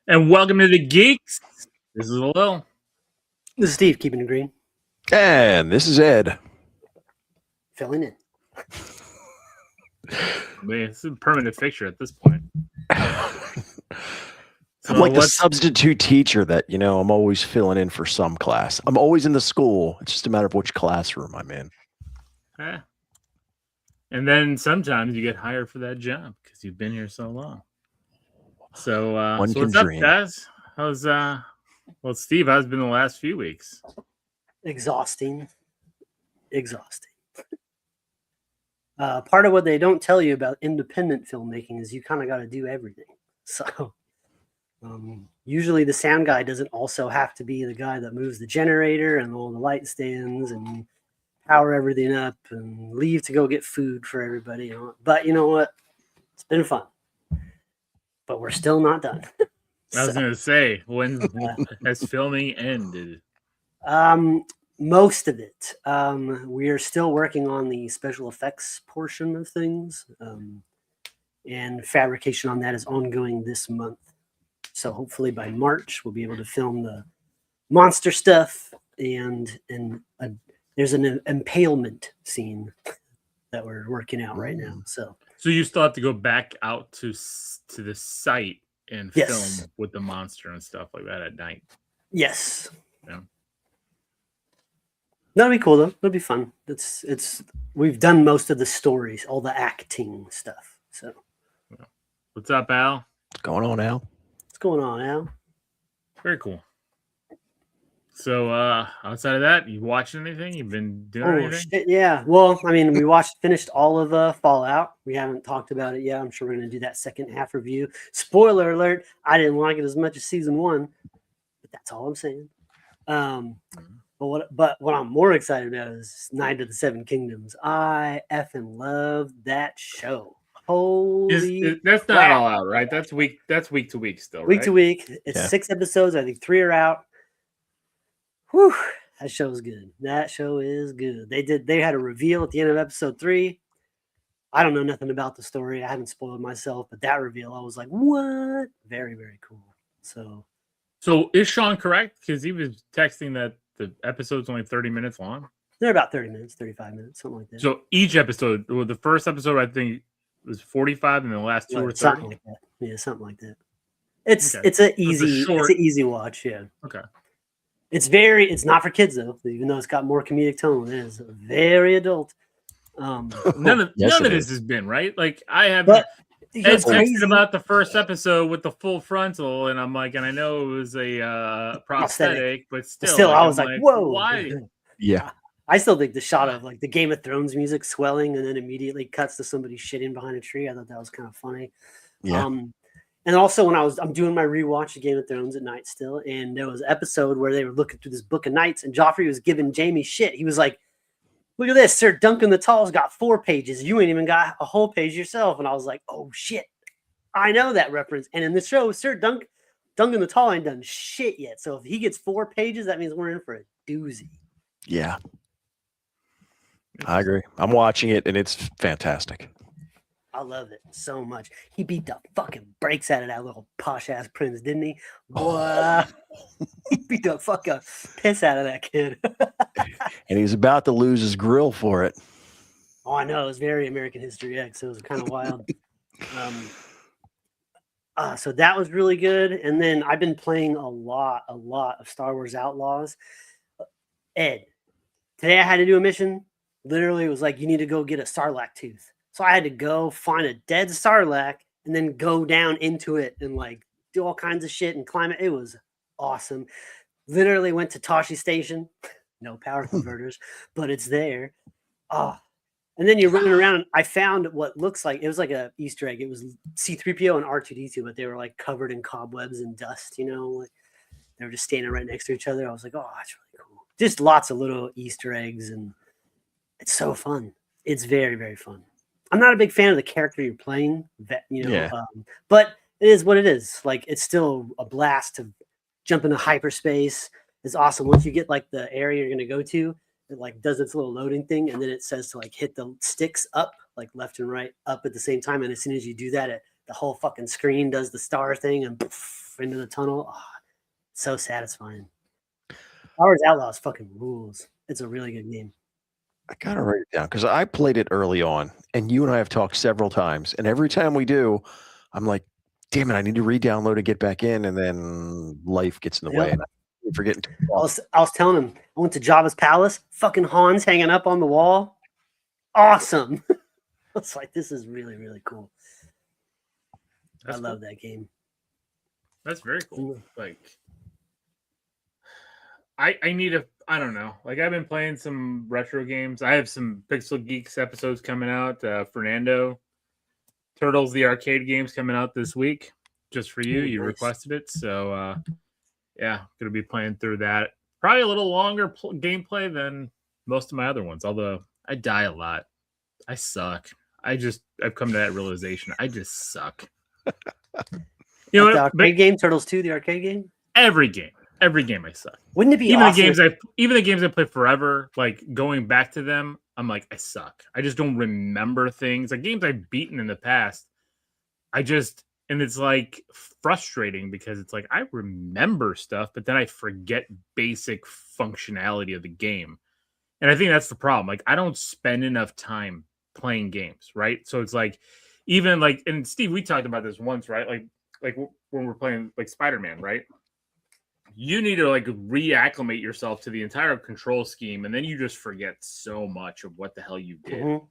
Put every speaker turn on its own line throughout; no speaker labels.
And welcome to the Geeks. This is Lil.
This is Steve, keeping it green,
And this is Ed.
filling in.
I mean, it's a permanent fixture at this point.
I'm like the substitute teacher that, I'm always filling in for some class. I'm always in the school. It's just a matter of which classroom I'm in.
And then sometimes you get hired for that job because you've been here so long. So, what's up, guys? How's Steve, how's it been the last few weeks?
Exhausting. Part of what they don't tell you about independent filmmaking is you kind of got to do everything. So usually the sound guy doesn't also have to be the guy that moves the generator and all the light stands and power everything up and leave to go get food for everybody. But you know what? It's been fun. But we're still not done.
I was going to say, when has filming ended?
Most of it. We are still working on the special effects portion of things, and fabrication on that is ongoing this month. So hopefully by March we'll be able to film the monster stuff, and there's an impalement scene that we're working out right now. So
you still have to go back out to the site and film with the monster and stuff like that at night.
Yes.
Yeah.
That'll be cool though. It'll be fun. We've done most of the stories, all the acting stuff. So
what's up, Al?
What's going on, Al?
What's going on, Al?
Very cool. So outside of that, you watching anything? You've been doing anything?
Shit, yeah. Well, I mean, we finished all of Fallout. We haven't talked about it yet. I'm sure we're going to do that second half review. Spoiler alert, I didn't like it as much as season 1, but that's all I'm saying. But what I'm more excited about is Night of the Seven Kingdoms. I effing love that show. Holy
that's not all out, right? That's week to week still.
Week to week. It's 6 episodes. I think 3 are out. Whew, that show is good. That show is good. They had a reveal at the end of episode 3. I don't know nothing about the story. I haven't spoiled myself, but that reveal, I was like, what? Very, very cool.
So is Sean correct? Because he was texting that the episode's only 30 minutes long.
They're about 30 minutes, 35 minutes, something like that.
So each episode, well, the first episode I think was 45, and the last 2 were 30.
Something like that. Yeah, something like that. It's an easy watch. Yeah.
Okay.
It's not for kids though, even though it's got more comedic tone. It is very adult.
None of this has been right. Like I have. Ed texted about the first episode with the full frontal, and I'm like, and I know it was a prosthetic, but still,
I was like, whoa,
why?
Yeah.
I still think the shot of like the Game of Thrones music swelling and then immediately cuts to somebody shitting behind a tree. I thought that was kind of funny.
Yeah.
And also when I'm doing my rewatch of Game of Thrones at night still, and there was an episode where they were looking through this book of Knights, and Joffrey was giving Jaime shit. He was like, look at this, Sir Duncan the Tall's got 4 pages. You ain't even got a whole page yourself. And I was like, oh shit, I know that reference. And in the show, Sir Duncan the Tall ain't done shit yet. So if he gets 4 pages, that means we're in for a doozy.
Yeah. I agree. I'm watching it and it's fantastic.
I love it so much. He beat the fucking brakes out of that little posh ass prince, didn't he? Boy, he beat the fucking piss out of that kid.
And he was about to lose his grill for it.
Oh, I know. It was very American History X. So it was kind of wild. So that was really good. And then I've been playing a lot of Star Wars Outlaws. Ed, today I had to do a mission. Literally, it was like, you need to go get a Sarlacc tooth. So I had to go find a dead Sarlacc and then go down into it and like do all kinds of shit and climb it. It was awesome. Literally went to Toshi Station. No power converters, but it's there. Oh, and then you're running around. I found what looks like, it was like a Easter egg. It was C-3PO and R2-D2, but they were like covered in cobwebs and dust, like they were just standing right next to each other. I was like, oh, that's really cool. Just lots of little Easter eggs, and it's so fun. It's very, very fun. I'm not a big fan of the character you're playing, but it is what it is. Like, it's still a blast to jump into hyperspace. It's awesome. Once you get like the area you're going to go to, it like does its little loading thing, and then it says to like hit the sticks up, like left and right up at the same time. And as soon as you do that, the whole fucking screen does the star thing, and poof, into the tunnel. Oh, so satisfying. Star Wars Outlaws fucking rules. It's a really good game.
I gotta write it down because I played it early on, and you and I have talked several times, and every time we do, I'm like, damn it, I need to re-download it, get back in, and then life gets in the way, and I forget.
I was telling him I went to Jabba's palace, fucking Han's hanging up on the wall. Awesome. It's like, this is really, really cool. I love that game.
That's very cool. Like, I don't know. Like, I've been playing some retro games. I have some Pixel Geeks episodes coming out. Fernando Turtles, the arcade game's coming out this week, just for you. You requested it, so yeah, gonna be playing through that. Probably a little longer gameplay than most of my other ones. Although I die a lot, I suck. I've come to that realization. I just suck. You know,
the arcade game, Turtles 2, the arcade game.
Every game I suck.
Wouldn't it be
even
awesome?
The games I play forever, like going back to them, I'm like, I suck. I just don't remember things. Like games I've beaten in the past, and it's like frustrating because it's like I remember stuff, but then I forget basic functionality of the game. And I think that's the problem. Like I don't spend enough time playing games, right? So it's like, even like, and Steve, we talked about this once, right? Like when we're playing like Spider-Man, right? You need to like reacclimate yourself to the entire control scheme, and then you just forget so much of what the hell you did. Mm-hmm.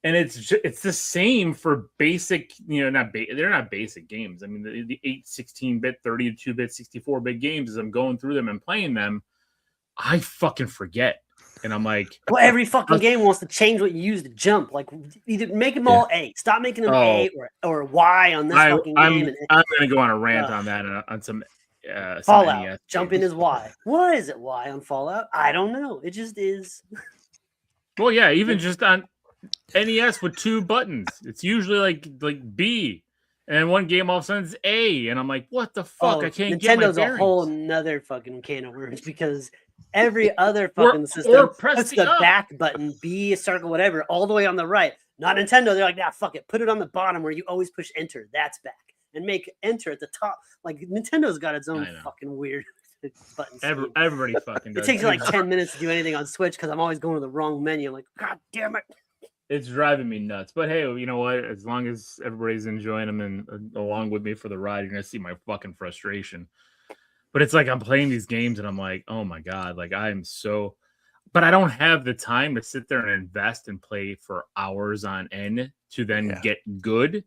And it's the same for basic, they're not basic games. I mean, the 8, 16-bit, 32-bit, 64-bit games, as I'm going through them and playing them, I fucking forget. And I'm like,
well, every fucking game wants to change what you use to jump. Like, either make them all A. Stop making them A or Y on this fucking game.
I'm going to go on a rant on that, on some
Fallout. Jumping is Y. Why is it Y on Fallout? I don't know. It just is.
Well, yeah, even just on NES with 2 buttons, it's usually like B, and one game all of a sudden it's A, and I'm like, what the fuck? I can't get my bearings.
Nintendo's a whole nother fucking can of worms because every other fucking system puts the back button, B, a circle, whatever, all the way on the right. Not Nintendo. They're like, nah, fuck it. Put it on the bottom where you always push enter. That's back. And make enter at the top. Like Nintendo's got its own fucking weird buttons.
Everybody fucking does.
It takes you like 10 minutes to do anything on Switch because I'm always going to the wrong menu. I'm like, God damn it.
It's driving me nuts. But hey, you know what? As long as everybody's enjoying them and along with me for the ride, you're going to see my fucking frustration. But it's like I'm playing these games and I'm like, oh my God, like but I don't have the time to sit there and invest and play for hours on end to then get good.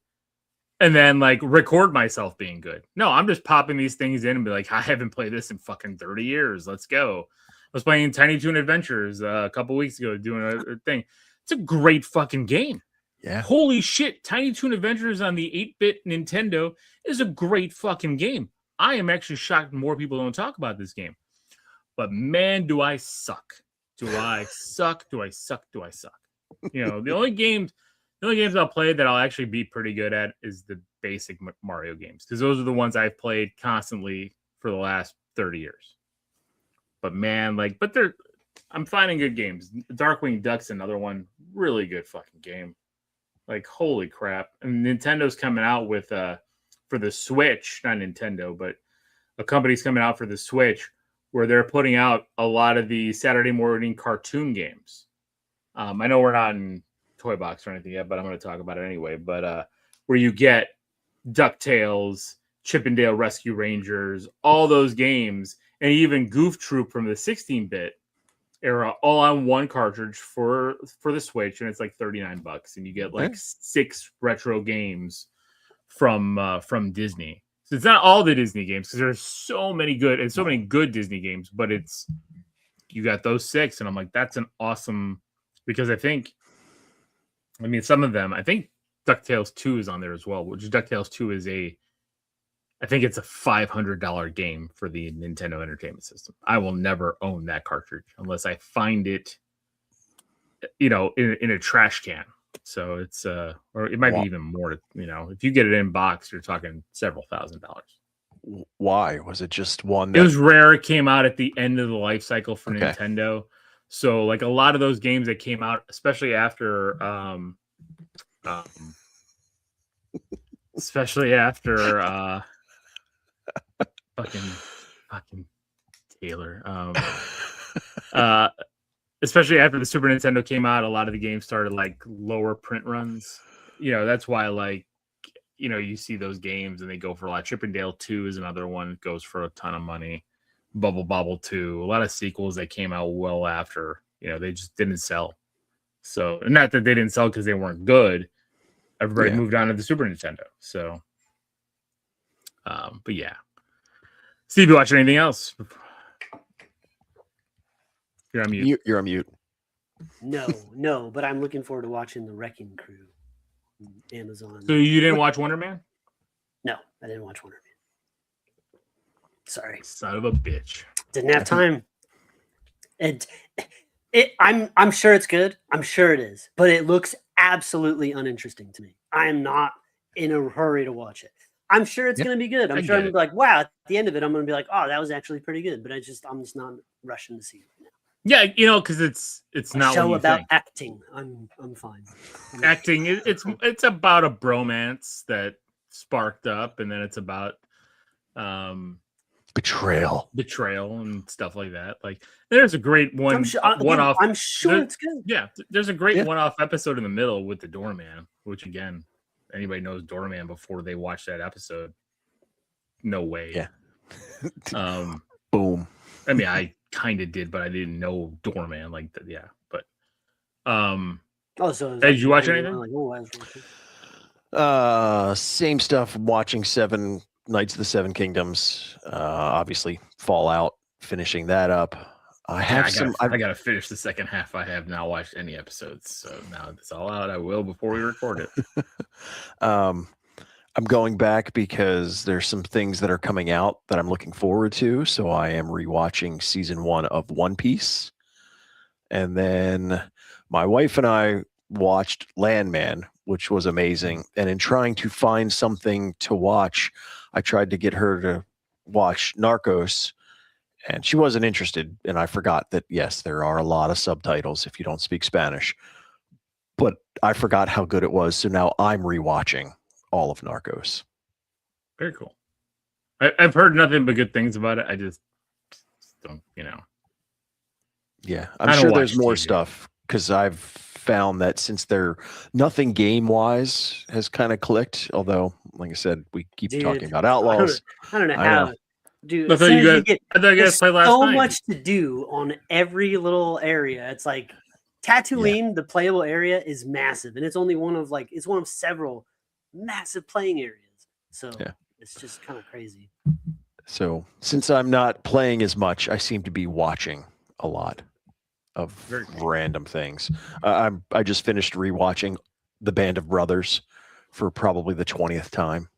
And then like record myself being good. No, I'm just popping these things in and be like, I haven't played this in fucking 30 years. Let's go. I was playing Tiny Toon Adventures a couple weeks ago doing a thing. It's a great fucking game.
Yeah.
Holy shit. Tiny Toon Adventures on the 8-bit Nintendo is a great fucking game. I am actually shocked more people don't talk about this game. But man, do I suck. Do I suck? The only games I'll play that I'll actually be pretty good at is the basic Mario games, because those are the ones I've played constantly for the last 30 years. But man, I'm finding good games. Darkwing Duck's another one, really good fucking game. Like, holy crap. And Nintendo's coming out with for the Switch, not Nintendo, but a company's coming out for the Switch where they're putting out a lot of the Saturday morning cartoon games. I know we're not in Toy Box or anything yet, but I'm going to talk about it anyway. But where you get DuckTales, Chip and Dale Rescue Rangers, all those games, and even Goof Troop from the 16-bit era, all on one cartridge for the Switch, and it's like $39, and you get like 6 retro games from Disney. So it's not all the Disney games, because there's so many good Disney games, but you got those 6, and I'm like, that's an awesome, because some of them, I think DuckTales 2 is on there as well, which DuckTales 2 is I think it's a $500 game for the Nintendo Entertainment System. I will never own that cartridge unless I find it, in a trash can. So it's, or it might be even more, if you get it in box, you're talking several $1,000s.
Why? Was it just one?
It was rare. It came out at the end of the life cycle for Nintendo. So like a lot of those games that came out, especially after, fucking Taylor. Especially after the Super Nintendo came out, a lot of the games started like lower print runs. That's why like you see those games and they go for a lot. Chippendale 2 is another one, goes for a ton of money. Bubble Bobble 2, a lot of sequels that came out well after, they just didn't sell. So not that they didn't sell because they weren't good. Everybody moved on to the Super Nintendo. So, but yeah. Steve, you watching anything else? You're on mute.
You're on mute.
No, but I'm looking forward to watching The Wrecking Crew on Amazon.
So you didn't watch Wonder Man?
No, I didn't watch Wonder Man. Sorry.
Son of a bitch.
Didn't have time. And I'm sure it's good. I'm sure it is. But it looks absolutely uninteresting to me. I am not in a hurry to watch it. I'm sure it's going to be good. I'm sure I'm going to be like, wow, at the end of it, I'm going to be like, oh, that was actually pretty good. But I'm just not rushing to see it now.
Yeah, because it's not
a show about
think.
acting. I'm fine.
Acting, it's about a bromance that sparked up, and then it's about
betrayal
and stuff like that. Like there's a great one-off.
I'm sure it's good.
Yeah, there's a great one-off episode in the middle with the doorman, which again, anybody knows doorman before they watch that episode? No way.
Yeah. Boom.
I mean, I kind of did, but I didn't know doorman like that. Yeah, but
so
did you watch anything?
Same stuff. Watching 7 Knights of the Seven Kingdoms. Obviously, Fallout. Finishing that up. I gotta finish
the second half. I have not watched any episodes, so now it's all out. I will before we record it.
I'm going back because there's some things that are coming out that I'm looking forward to. So I am rewatching season 1 of One Piece. And then my wife and I watched Landman, which was amazing. And in trying to find something to watch, I tried to get her to watch Narcos, and she wasn't interested. And I forgot that, yes, there are a lot of subtitles if you don't speak Spanish. But I forgot how good it was. So now I'm rewatching all of Narcos.
Very cool. I've heard nothing but good things about it. I just don't,
Yeah, I'm sure there's more stuff because I've found that since nothing game-wise has kind of clicked, although, like I said, we keep talking about Outlaws.
I don't know how. Dude,
I thought you guys played last night.
So much to do on every little area. It's like Tatooine, the playable area is massive, and it's only one of several massive playing areas. So it's just kind of crazy.
So since I'm not playing as much, I seem to be watching a lot of random things. I just finished rewatching The Band of Brothers for probably the 20th time.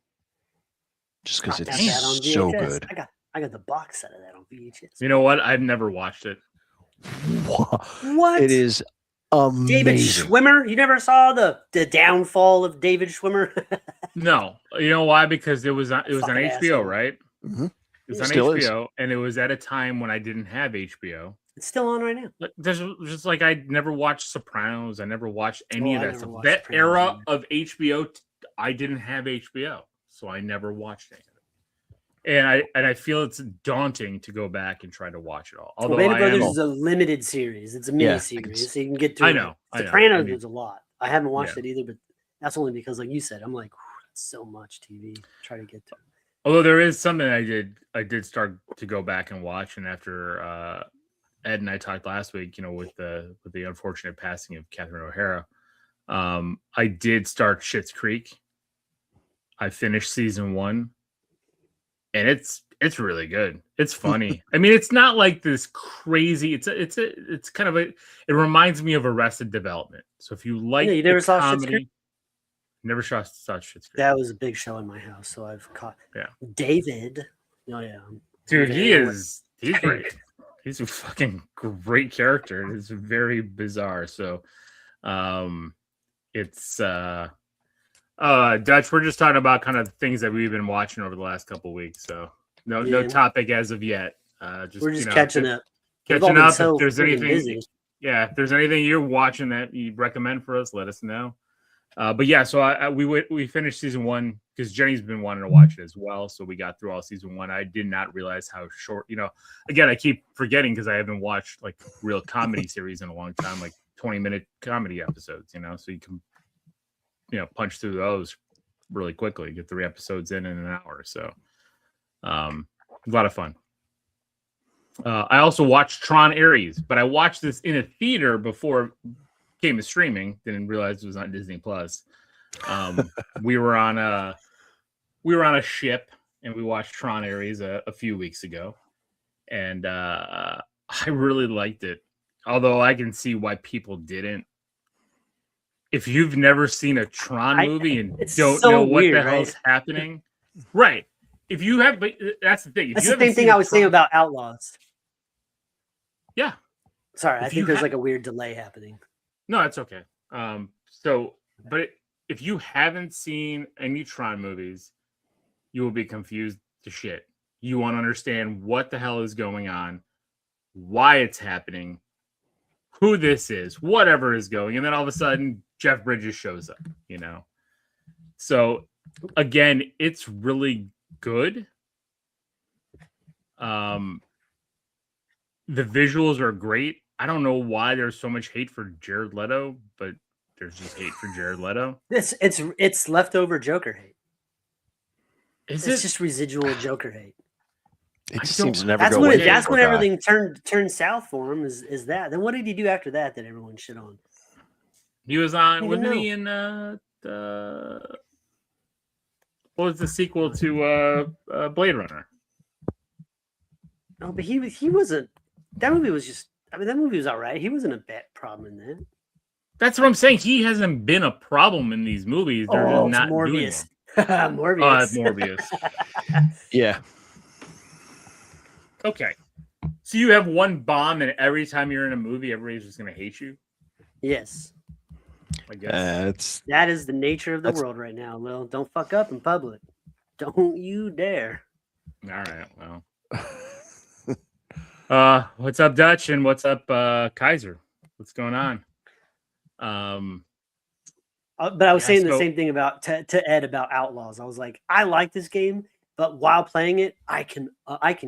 Just because it's so good.
I got the box set of that on VHS.
You know what? I've never watched it.
What?
It is amazing.
David Schwimmer? You never saw the downfall of David Schwimmer?
No. You know why? Because it was on HBO,
asshole.
right?
Mm-hmm.
It was on HBO, and it was at a time when I didn't have HBO.
It's still on right now.
There's just like I never watched Sopranos. I never watched any of that stuff. That era of HBO, I didn't have HBO, so I never watched any of it. And I feel it's daunting to go back and try to watch it all. Although
Band of Brothers is a limited series. It's a mini series, so you can get through.
I know.
Sopranos is a lot. I haven't watched it either, but that's only because, like you said, I'm like, that's so much TV. Try to get to.
Although there is something I did start to go back and watch, and after Ed and I talked last week, with the unfortunate passing of Catherine O'Hara, I did start Schitt's Creek. I finished season 1, and it's really good. It's funny. I mean, it's not like this crazy. It's kind of it reminds me of Arrested Development. So if you like,
you never saw Schitt's Creek?
Never saw Schitt's Creek.
That was a big show in my house, so I've caught.
Yeah,
David. Oh yeah,
dude, he's great. He's a fucking great character. It's very bizarre. So, it's Dutch. We're just talking about kind of things that we've been watching over the last couple of weeks. So, no topic as of yet.
We're just catching up.
Catching up. If there's anything, if there's anything you're watching that you recommend for us, let us know. But yeah, so we finished season 1 because Jenny's been wanting to watch it as well. So we got through all season 1. I did not realize how short. Again, I keep forgetting because I haven't watched like real comedy series in a long time, like 20-minute comedy episodes. So you can punch through those really quickly, get 3 episodes in an hour. So a lot of fun. I also watched Tron Ares, but I watched this in a theater before it came to streaming. Didn't realize it was on Disney Plus. We were on a ship and we watched Tron Ares a few weeks ago, and I really liked it. Although I can see why people didn't. If you've never seen a Tron movie and don't know what the hell's happening, right? If you have, but that's the thing.
That's the same thing I was saying about Outlaws.
Yeah.
Sorry, I think there's like a weird delay happening.
No, that's okay. But if you haven't seen any Tron movies, you will be confused to shit. You want to understand what the hell is going on, why it's happening, who this is, whatever is going, and then all of a sudden Jeff Bridges shows up, So again, it's really good. The visuals are great. I don't know why there's so much hate for Jared Leto, but there's just hate for Jared Leto.
It's leftover Joker hate.
It's
just residual Joker hate.
It just seems to never go away.
That's when everything turned south for him. Is that? Then what did he do after that everyone shit on?
He was on. Wasn't he in what was the sequel to Blade Runner?
No, but he wasn't. That movie was just. I mean, that movie was all right. He wasn't a bad problem in that.
That's what I'm saying. He hasn't been a problem in these movies. They're just not
Morbius.
doing them.
Morbius.
Morbius.
Yeah.
Okay. So you have one bomb, and every time you're in a movie, everybody's just going to hate you?
Yes.
I guess.
That is the nature of the world right now, Lil. Don't fuck up in public. Don't you dare.
All right. Well. What's up, Dutch? And what's up, Kaiser? What's going on?
But I was saying the same thing about to Ed about Outlaws. I was like, I like this game, but while playing it, I can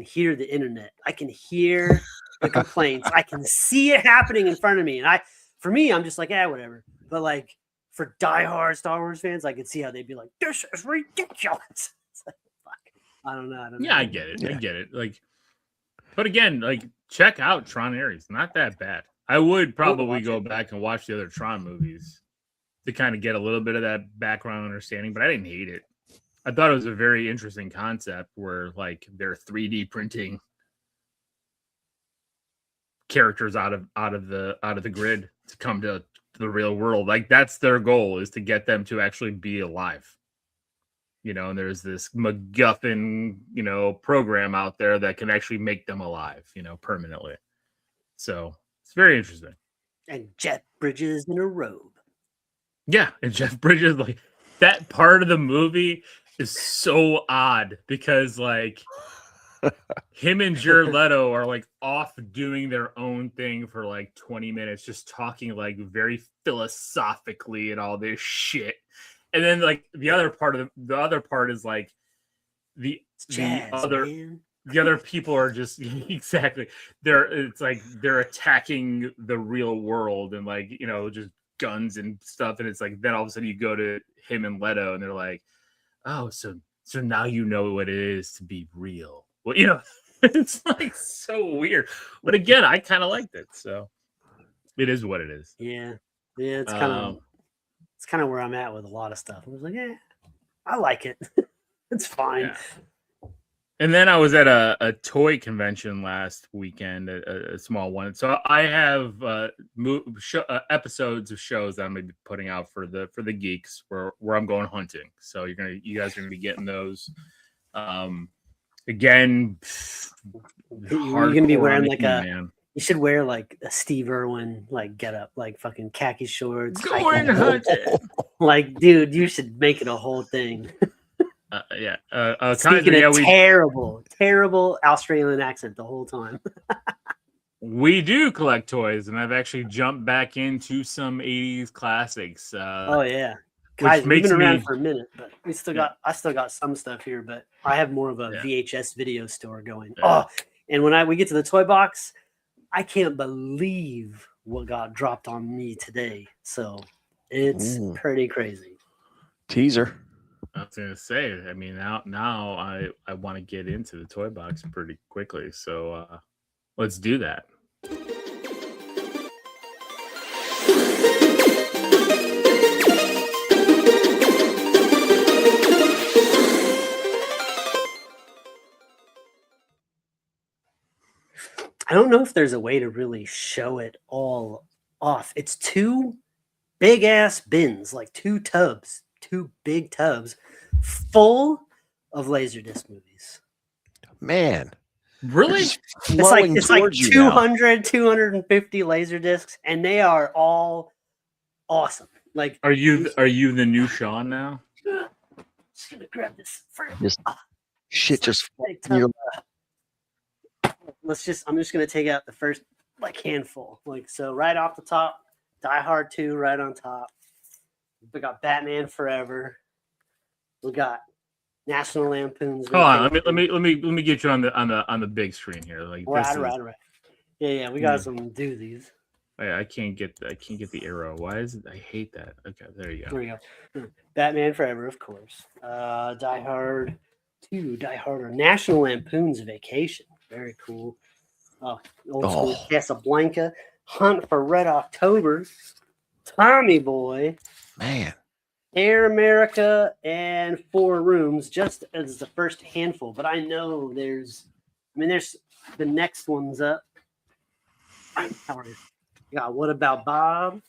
hear the internet. I can hear the complaints. I can see it happening in front of me. And for me, I'm just like, whatever. But like for diehard Star Wars fans, I could see how they'd be like, this is ridiculous. It's like, fuck. I don't know.
Yeah, I get it. Yeah. I get it. Like, but again, like, check out Tron Ares. Not that bad. I would probably go back and watch the other Tron movies to kind of get a little bit of that background understanding, but I didn't hate it. I thought it was a very interesting concept where like they're 3D printing characters out of the grid to come to the real world. Like that's their goal, is to get them to actually be alive. And there's this MacGuffin, program out there that can actually make them alive, permanently. So it's very interesting.
And Jeff Bridges in a robe.
Yeah, and Jeff Bridges, like that part of the movie is so odd because like him and Jared Leto are like off doing their own thing for like 20 minutes, just talking like very philosophically and all this shit. And then like the other part is like the other people are just exactly it's like they're attacking the real world and like just guns and stuff, and it's like then all of a sudden you go to him and Leto and they're like, oh, so now you know what it is to be real. Well, it's like so weird, but again, I kind of liked it, so it is what it is.
Yeah, it's kind of where I'm at with a lot of stuff. I was like, I like it. It's fine.
Yeah. And then I was at a toy convention last weekend, a small one. So I have episodes of shows that I'm going to be putting out for the Geekz where I'm going hunting. So you guys are going to be getting those. Again,
you're going to be wearing like you should wear like a Steve Irwin like get up, like fucking khaki shorts.
Going hunting.
Like, dude, you should make it a whole thing.
Speaking
of terrible Australian accent the whole time.
We do collect toys, and I've actually jumped back into some 80s classics.
Oh yeah, Guys, we've
makes
been around
me-
for a minute, but I still got some stuff here, but I have more of a VHS video store going.
Yeah.
Oh, and when we get to the toy box, I can't believe what got dropped on me today. So it's pretty crazy.
Teaser.
I was gonna say, I mean, now I want to get into the toy box pretty quickly. So let's do that.
I don't know if there's a way to really show it all off. It's two big ass bins, like two big tubs full of Laserdisc movies.
Man.
Really?
It's like 200, 250 Laserdiscs, and they are all awesome. Like,
are you the new Sean now?
Just gonna grab this first. I'm just gonna take out the first handful. So right off the top, Die Hard 2 right on top. We got Batman Forever. We got National Lampoon's.
Hold on, let me get you on the big screen here.
Right. Yeah, we got some doozies.
I can't get the arrow. Why is it? I hate that. Okay, there you go.
There we go. Batman Forever, of course. Die Hard 2, Die Hard, or National Lampoon's Vacation. Very cool. Old school Casablanca. Hunt for Red October. Tommy Boy.
Man.
Air America and Four Rooms, just as the first handful. But I know there's the next one's up. What About Bob?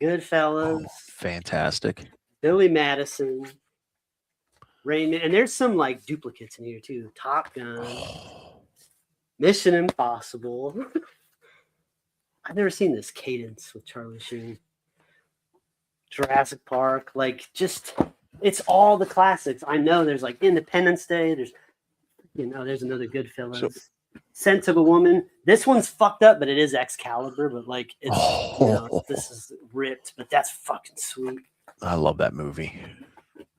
Goodfellas.
Fantastic.
Billy Madison. Raymond. And there's some duplicates in here too. Top Gun. Mission Impossible. I've never seen this cadence with Charlie Sheen. Jurassic Park. It's all the classics. I know there's Independence Day. There's another Goodfellas. Scent of a Woman. This one's fucked up, but it is Excalibur. But this is ripped, but that's fucking sweet.
I love that movie.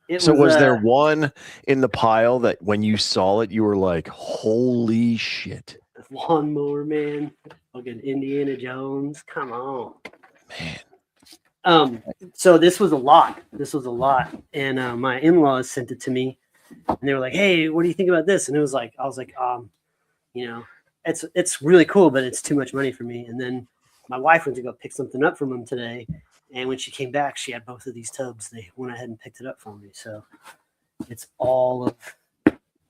Was there one in the pile that when you saw it, you were like, holy shit?
Lawnmower Man, fucking Indiana Jones. Come on.
Man.
So this was a lot. And my in-laws sent it to me. And they were like, hey, what do you think about this? And I was like, it's really cool, but it's too much money for me. And then my wife went to go pick something up from them today. And when she came back, she had both of these tubs. They went ahead and picked it up for me. So it's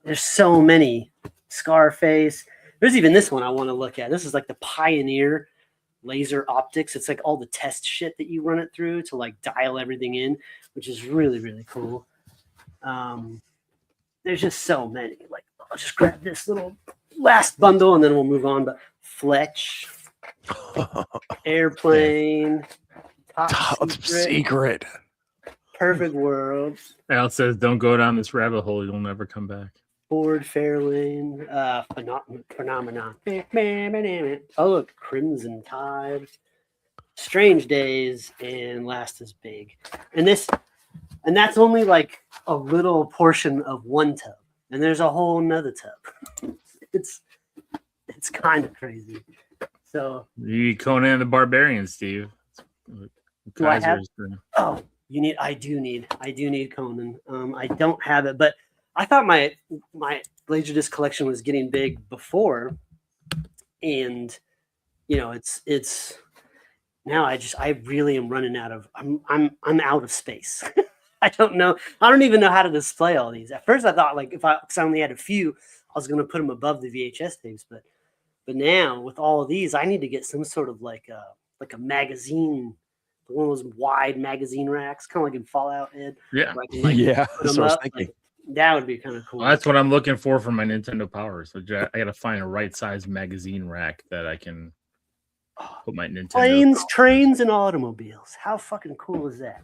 there's so many. Scarface. There's even this one I want to look at. This is the Pioneer laser optics. It's all the test shit that you run it through to dial everything in, which is really, really cool. There's just so many. I'll just grab this little last bundle and then we'll move on. But Fletch, Airplane, Top Secret, Perfect World.
Al says, "Don't go down this rabbit hole; you'll never come back."
Ford Fairlane, Phenomenon. Oh look, Crimson Tide, Strange Days, and Last is Big. And that's only a little portion of one tub, and there's a whole nother tub. It's kind of crazy. So
you need Conan the Barbarian, Steve.
Do I have? Oh, I do need Conan. I don't have it, but I thought my Laserdisc collection was getting big before, and it's now I really am running out of I'm out of space. I don't even know how to display all these. At first I thought if I only had a few, I was going to put them above the VHS tapes, but now with all of these, I need to get some sort of a magazine, one of those wide magazine racks, kind of like in Fallout, Ed.
Yeah,
yeah. That's what I was thinking.
That would be kind of cool.
Well, that's what I'm looking for my Nintendo Power. So I got to find a right size magazine rack that I can put my Nintendo.
Planes, Trains, and Automobiles. How fucking cool is that?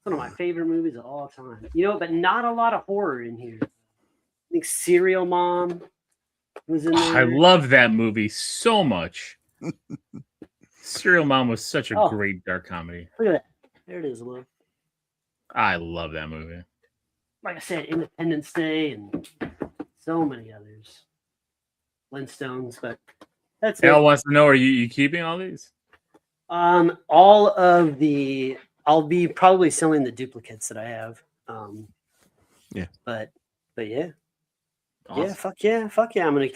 One of my favorite movies of all time. But not a lot of horror in here. I think Serial Mom was in there.
I love that movie so much. Serial Mom was such a great dark comedy.
Look at that. There it is, love.
I love that movie.
Like I said, Independence Day and so many others. Flintstones, but that's
Al
it.
wants to know: are you keeping all these?
All of the. I'll be probably selling the duplicates that I have.
Yeah.
But yeah.
Awesome.
Yeah, fuck yeah. I'm gonna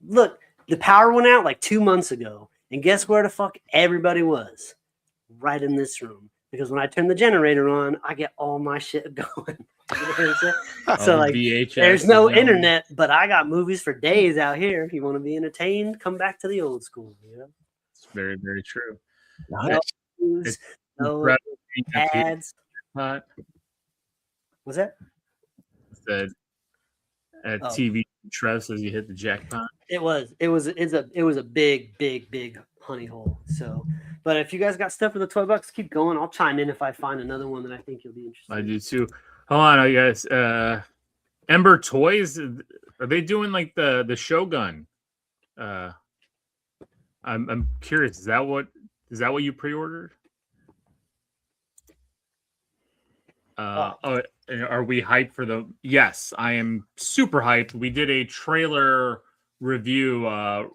look. The power went out like 2 months ago, and guess where the fuck everybody was? Right in this room. Because when I turn the generator on, I get all my shit going. You know what I'm saying? So like,
VHS
there's no
is going.
internet, but I got movies for days out here. If you want to be entertained, come back to the old school. You know?
It's very, very true.
Nice.
News, no
Incredible.
ads.
Jackpot.
Was that?
Said at TV, Trev says you hit the jackpot.
It was a big honey hole. So, but if you guys got stuff for the $12, keep going. I'll chime in if I find another one that I think you'll be interested
I
in.
do too. Hold on, you guys. Ember Toys, are they doing like the Shogun? I'm curious. Is that what you pre-ordered? Are we hyped for the? Yes, I am super hyped. We did a trailer review a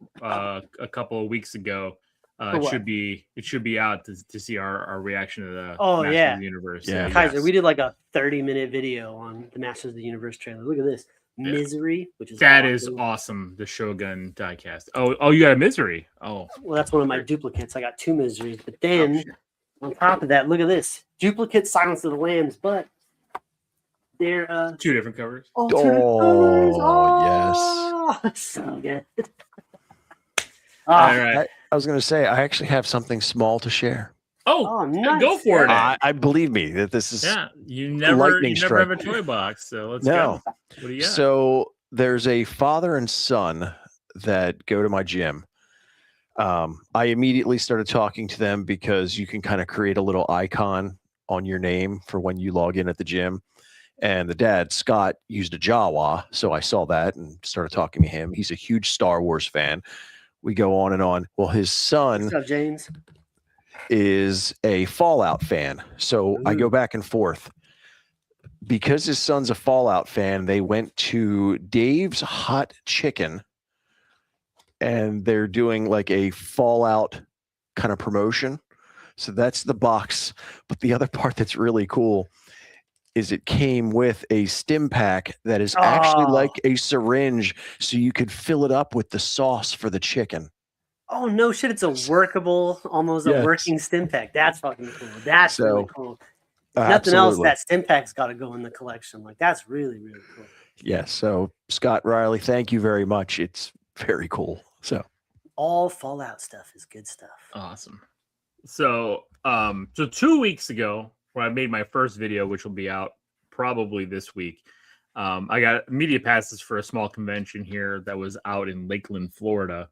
couple of weeks ago. It should be out to see our reaction to the Masters of the Universe.
Yeah,
Kaiser, we did like a 30-minute video on the Masters of the Universe trailer. Look at this. Misery, which is
that awesome. Is awesome. The Shogun diecast. Oh, you got a Misery. Oh,
well, that's one of my duplicates. I got 2 Miseries, but then on top of that, look at this duplicate Silence of the Lambs, but they're
2 different covers.
Yes, so good.
All right. I was going to say I actually have something small to share.
Oh,
nice.
Go for it.
I believe me that this is
you never have a toy box, so let's go. What do you got?
So there's a father and son that go to my gym. I immediately started talking to them because you can kind of create a little icon on your name for when you log in at the gym. And the dad, Scott, used a Jawa, so I saw that and started talking to him. He's a huge Star Wars fan. We go on and on. Well, his son
What's up, James?
Is a Fallout fan. So I go back and forth. Because his son's a Fallout fan, they went to Dave's Hot Chicken and they're doing like a Fallout kind of promotion. So that's the box. But the other part that's really cool is it came with a stim pack that is actually like a syringe, so you could fill it up with the sauce for the chicken.
Oh, no shit. It's a workable, almost a working stim pack. That's fucking cool. That's really cool. Nothing else, that stim pack's got to go in the collection. Like, that's really, really cool.
Yeah. So, Scott Riley, thank you very much. It's very cool. So,
all Fallout stuff is good stuff.
Awesome. So 2 weeks ago, when I made my first video, which will be out probably this week, I got media passes for a small convention here that was out in Lakeland, Florida.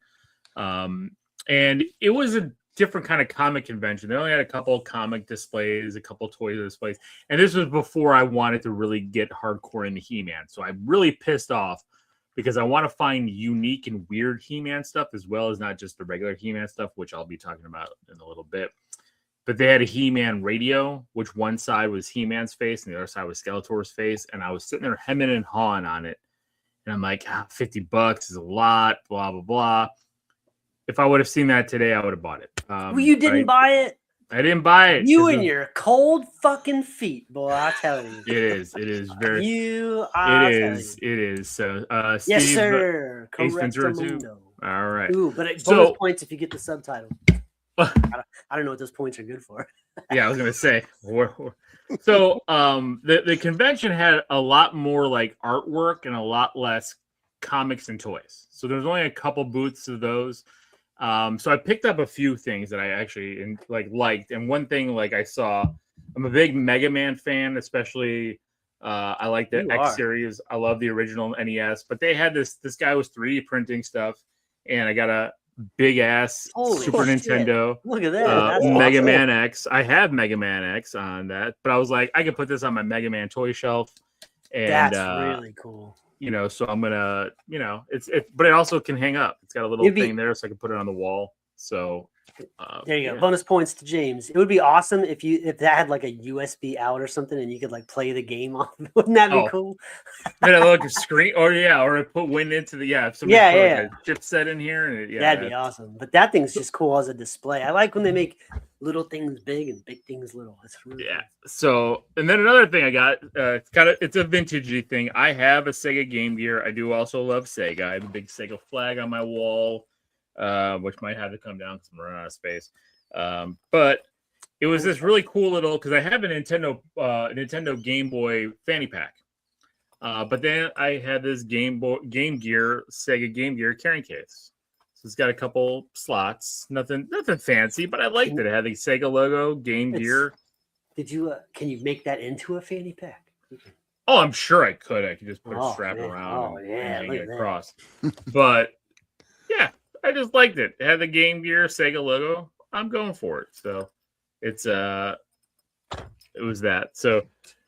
And it was a different kind of comic convention. They only had a couple of comic displays, a couple of toy displays. And this was before I wanted to really get hardcore into He-Man. So I'm really pissed off because I want to find unique and weird He-Man stuff, as well as not just the regular He-Man stuff, which I'll be talking about in a little bit. But they had a He-Man radio, which one side was He-Man's face and the other side was Skeletor's face. And I was sitting there hemming and hawing on it. And I'm like, $50 is a lot, blah, blah, blah. If I would have seen that today, I would have bought it.
Well, you didn't buy it?
I didn't buy it.
You and your cold fucking feet, boy, I tell you.
It is very... It is. So,
yes,
Steve,
sir. Correct.
All right.
Ooh, but bonus points if you get the subtitle. I don't know what those points are good for.
Yeah, I was going to say. So, the convention had a lot more like artwork and a lot less comics and toys. So there's only a couple booths of those. So I picked up a few things that I actually liked. And one thing I saw, I'm a big Mega Man fan, especially I like the X series. I love the original NES, but they had this guy was 3D printing stuff, and I got a big ass Super Nintendo.
Look at that.
Mega Man X. I have Mega Man X on that, but I was like, I could put this on my Mega Man toy shelf. And
that's really cool.
So I'm gonna, but it also can hang up. It's got a little thing there, so I can put it on the wall. So
There you go.
Yeah.
Bonus points to James. It would be awesome if that had like a USB out or something, and you could like play the game off. Wouldn't that be cool?
Then I look at screen, or put wind into the If somebody put like a chipset in here, and
that'd be awesome. But that thing's just cool as a display. I like when they make little things big and big things little. It's really cool.
So, and then another thing I got, it's a vintagey thing. I have a Sega Game Gear. I do also love Sega. I have a big Sega flag on my wall, which might have to come down because I'm running out of space. But it was this really cool little, because I have a Nintendo Game Boy fanny pack. But then I had this Sega Game Gear carrying case. So it's got a couple slots, nothing fancy, but I liked it. It had the Sega logo, Game Gear.
Did you? Can you make that into a fanny pack?
Oh, I'm sure I could. I could just put a strap around and hang it across. But yeah, I just liked it. It had the Game Gear Sega logo. I'm going for it. So it was that. So.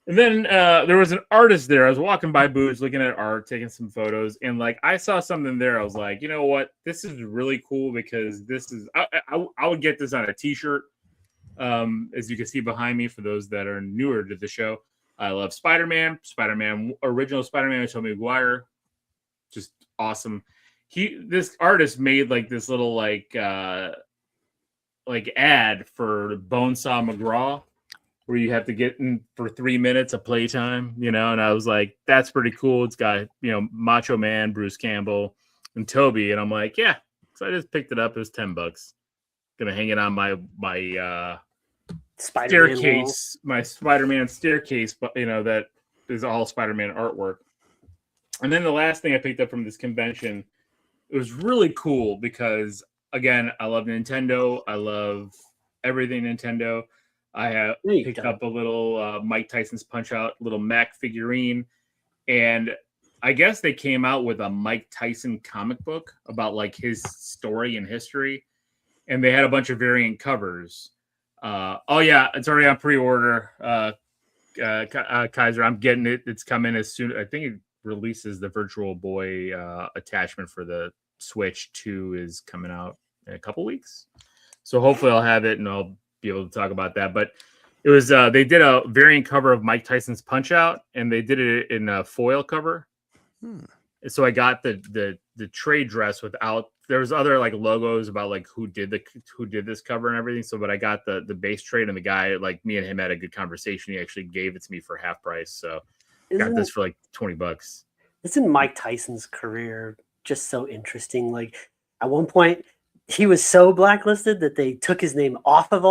And then there was an artist there. I was walking by booths, looking at art, taking some photos, and like I saw something there. I was like, you know what? This is really cool because this is. I would get this on a T-shirt, as you can see behind me. For those that are newer to the show, I love Spider-Man, original Spider-Man with Tobey Maguire, just awesome. This artist made like this little like ad for Bonesaw McGraw, where you have to get in for 3 minutes of playtime, and I was like, that's pretty cool. It's got, Macho Man, Bruce Campbell, and Toby. And I'm like, yeah. So I just picked it up. It was $10. Gonna hang it on my
Spider-Man
staircase, my Spider-Man staircase, but that is all Spider-Man artwork. And then the last thing I picked up from this convention, it was really cool because, again, I love Nintendo. I love everything Nintendo. I have picked up a little Mike Tyson's Punch-Out little Mac figurine, and I guess they came out with a Mike Tyson comic book about like his story and history, and they had a bunch of variant covers. It's already on pre-order. Kaiser, I'm getting it. It's coming as soon. I think it releases the Virtual Boy attachment for the Switch 2 is coming out in a couple weeks, so hopefully I'll have it and I'll be able to talk about that. But it was they did a variant cover of Mike Tyson's Punch-Out, and they did it in a foil cover. So I got the trade dress without. There was other like logos about like who did this cover and everything. So, but I got the base trade, and the guy, like, me and him had a good conversation. He actually gave it to me for half price. So got this for like $20.
Isn't Mike Tyson's career just so interesting? Like at one point, he was so blacklisted that they took his name off of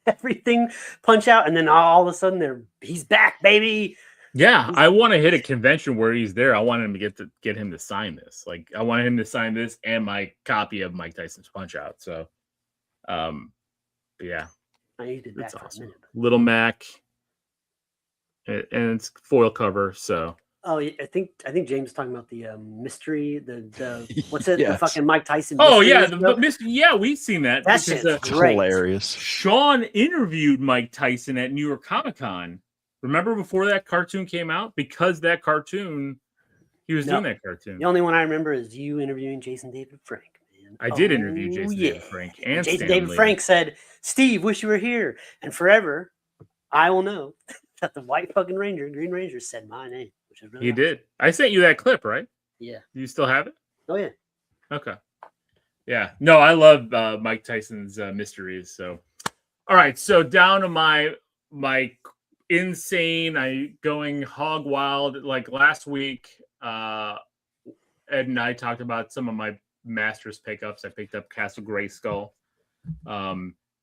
everything Punch-Out, and then all of a sudden he's back, baby.
Yeah, I want to hit a convention where he's there. I want him to get him to sign this. Like, I want him to sign this and my copy of Mike Tyson's Punch-Out. So, yeah,
I needed that
it's
for
awesome.
a minute.
Little Mac, and it's foil cover. So.
Oh, I think James is talking about the mystery, the what's it?
Yes.
The fucking Mike Tyson.
Oh yeah, the mystery. Yeah, we've seen that.
That shit's great.
Hilarious.
Sean interviewed Mike Tyson at New York Comic Con. Remember before that cartoon came out? Because that cartoon, he was doing that cartoon.
The only one I remember is you interviewing Jason David Frank. Man.
I did interview Jason David Frank and
Jason
Stan
David
Lee.
Frank said, "Steve, wish you were here, and forever, I will know that the White fucking Green Ranger, said my name." Which is really
He
awesome.
did. I sent you that clip, right?
Yeah.
Do you still have it?
Oh yeah.
Okay. Yeah. No, I love Mike Tyson's mysteries. So, all right. So down to my insane, going hog wild. Like last week, Ed and I talked about some of my Masters pickups. I picked up Castle Grayskull.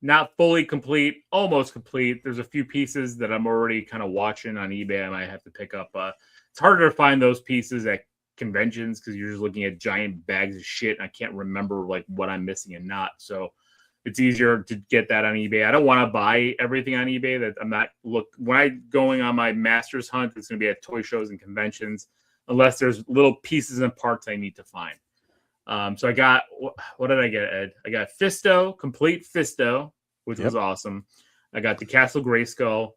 Not fully complete, almost complete. There's a few pieces that I'm already kind of watching on eBay. I might have to pick up. It's harder to find those pieces at conventions because you're just looking at giant bags of shit. And I can't remember like what I'm missing and not. So it's easier to get that on eBay. I don't want to buy everything on eBay. That I'm not when I'm going on my Masters hunt. It's going to be at toy shows and conventions, unless there's little pieces and parts I need to find. So I got, what did I get, Ed? I got Fisto, complete Fisto, which was awesome. I got the Castle Grayskull,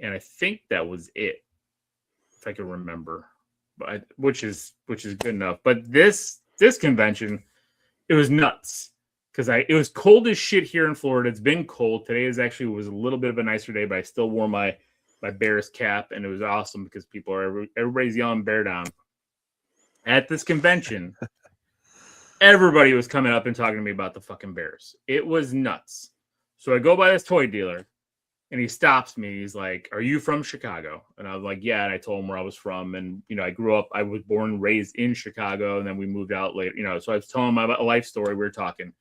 and I think that was it, if I can remember. But which is good enough. But this convention, it was nuts because it was cold as shit here in Florida. It's been cold. Today was a little bit of a nicer day, but I still wore my Bears cap, and it was awesome because everybody's yelling bear down. At this convention, everybody was coming up and talking to me about the fucking Bears. It was nuts. So I go by this toy dealer, and he stops me. He's like, "Are you from Chicago?" And I was like, "Yeah." And I told him where I was from. And, I was born and raised in Chicago, and then we moved out later, so I was telling him my life story. We were talking.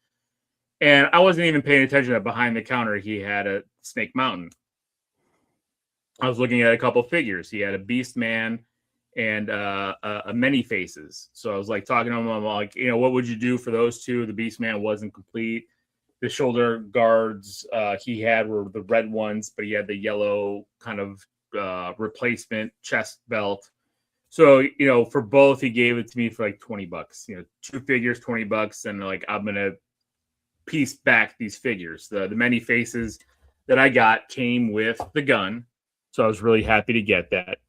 And I wasn't even paying attention that behind the counter, he had a Snake Mountain. I was looking at a couple figures. He had a Beast Man and a Many Faces. So I was like talking to him. I'm like, what would you do for those two? The Beast Man wasn't complete. The shoulder guards he had were the red ones, but he had the yellow kind of replacement chest belt. So, for both, he gave it to me for like $20. Two figures, $20. And like, I'm going to piece back these figures. The Many Faces that I got came with the gun. So I was really happy to get that.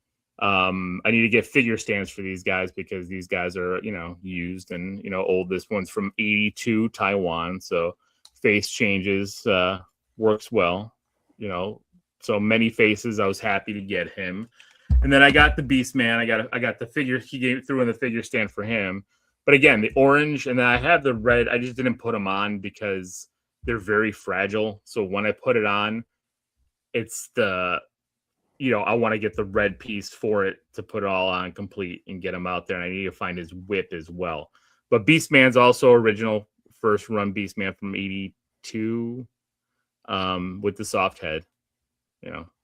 I need to get figure stands for these guys because these guys are, used and, old. This one's from 82 Taiwan. So face changes, works well, so Many Faces. I was happy to get him. And then I got the Beast Man. I got the figure he threw in the figure stand for him. But again, the orange, and then I have the red. I just didn't put them on because they're very fragile. So when I put it on, it's I want to get the red piece for it to put it all on complete and get him out there. And I need to find his whip as well. But Beast Man's also original first run Beast Man from 82 with the soft head,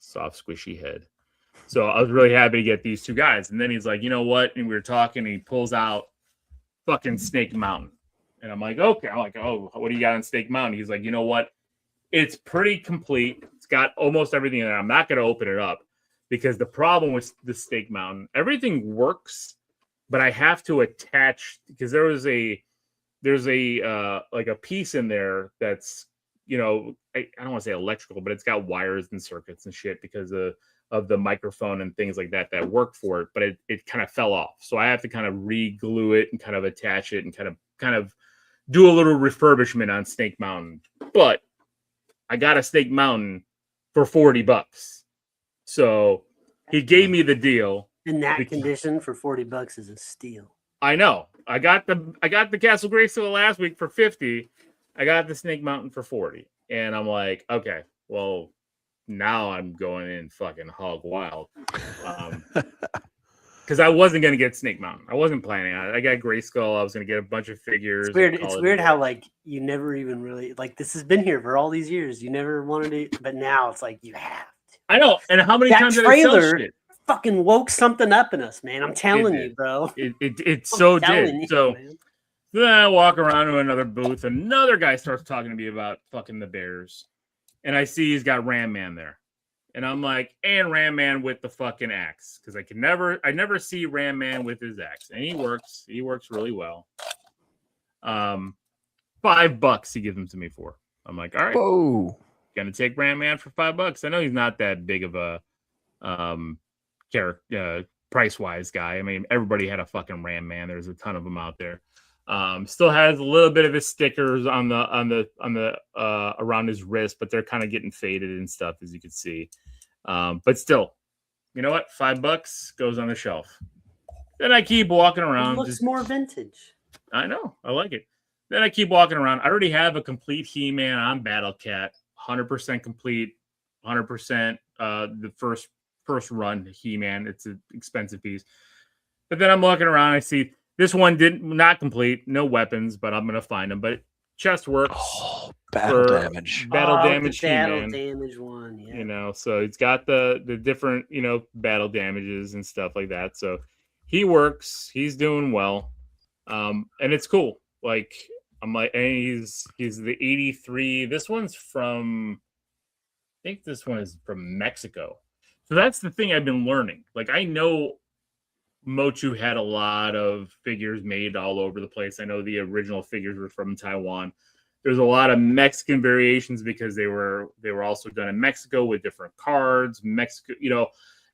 soft, squishy head. So I was really happy to get these two guys. And then he's like, you know what? And we were talking, and he pulls out fucking Snake Mountain. And I'm like, okay. I'm like, oh, what do you got on Snake Mountain? He's like, you know what? It's pretty complete. It's got almost everything in there. I'm not going to open it up because the problem with the Snake Mountain, everything works, but I have to attach, because there's a like a piece in there that's, I don't want to say electrical, but it's got wires and circuits and shit because of the microphone and things like that work for it, but it kind of fell off. So I have to kind of re-glue it and kind of attach it and kind of do a little refurbishment on Snake Mountain. But I got a Snake Mountain for $40. So he gave me the deal.
In that condition for $40 is a steal.
I know. I got the Castle Grayskull last week for $50. I got the Snake Mountain for $40. And I'm like, okay, well, now I'm going in fucking hog wild. Because I wasn't going to get Snake Mountain. I wasn't planning on it. I got Grayskull. I was going to get a bunch of figures.
It's weird how, like, you never even really, like, this has been here for all these years. You never wanted it, but now it's like, you have to.
I know. And how many times did I sell shit?
Fucking woke something up in us, man. I'm telling you, bro.
It so did. So then I walk around to another booth. Another guy starts talking to me about fucking the Bears. And I see he's got Ram Man there. And I'm like, and Ram Man with the fucking axe. Because I never see Ram Man with his axe. And he works. He works really well. $5 he gives them to me for. I'm like, all right.
Whoa.
Gonna take Ram Man for $5. I know he's not that big of a character price-wise guy. I mean, everybody had a fucking Ram Man. There's a ton of them out there. Still has a little bit of his stickers on the around his wrist, but they're kind of getting faded and stuff, as you can see. But still, you know what? $5 goes on the shelf. Then I keep walking around.
It looks more vintage.
I know. I like it. Then I keep walking around. I already have a complete He-Man on Battle Cat, 100% complete, 100% the first run He-Man. It's an expensive piece. But then I'm walking around. I see this one not complete, no weapons, but I'm gonna find them. But chest works.
Oh, battle damage.
Battle damage.
Battle damage one. Yeah.
So it's got the different battle damages and stuff like that. So he works. He's doing well, and it's cool. Like I'm like, and he's the 83. This one's from, I think this one is from Mexico. So that's the thing I've been learning. Like I know Mochu had a lot of figures made all over the place. I know the original figures were from Taiwan. There's a lot of Mexican variations because they were also done in Mexico with different cards, Mexico,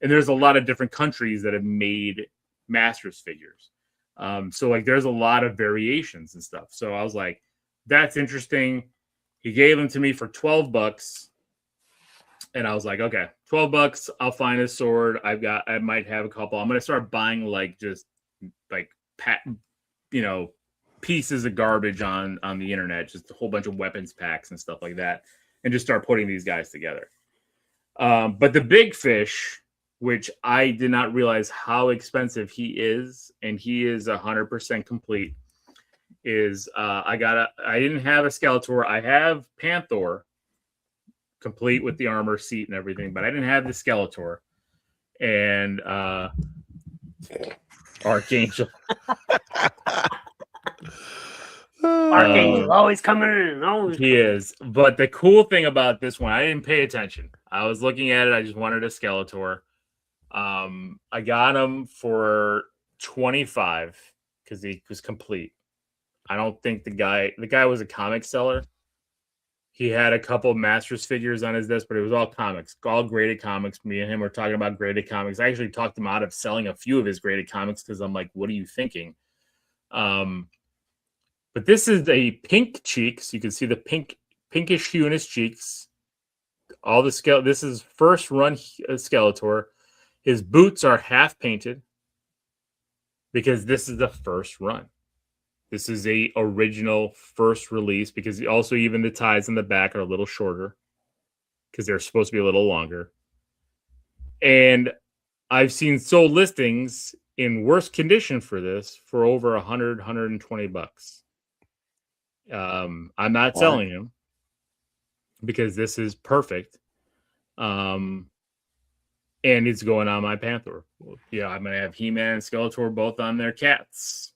and there's a lot of different countries that have made Masters figures. So like there's a lot of variations and stuff. So I was like, that's interesting. He gave them to me for $12. And I was like, okay, $12. I'll find a sword. I might have a couple. I'm gonna start buying like just like pieces of garbage on the internet, just a whole bunch of weapons packs and stuff like that, and just start putting these guys together. But the big fish, which I did not realize how expensive he is, and he is 100% complete, is I didn't have a Skeletor. I have Panther complete with the armor, seat, and everything, but I didn't have the Skeletor. And Archangel.
Archangel's always coming in. Always
he is. But the cool thing about this one, I didn't pay attention. I was looking at it. I just wanted a Skeletor. I got him for $25 because he was complete. I don't think the guy was a comic seller. He had a couple Masters figures on his desk, but it was all comics, all graded comics. Me and him were talking about graded comics. I actually talked him out of selling a few of his graded comics because I'm like, what are you thinking? But this is a pink cheeks. You can see the pinkish hue in his cheeks. All the this is first run Skeletor. His boots are half painted because this is the first run. This is a original first release because also even the ties in the back are a little shorter because they're supposed to be a little longer. And I've seen sold listings in worse condition for this for over $120. I'm not selling him because this is perfect. And it's going on my Panther. Yeah, I'm going to have He-Man and Skeletor both on their cats.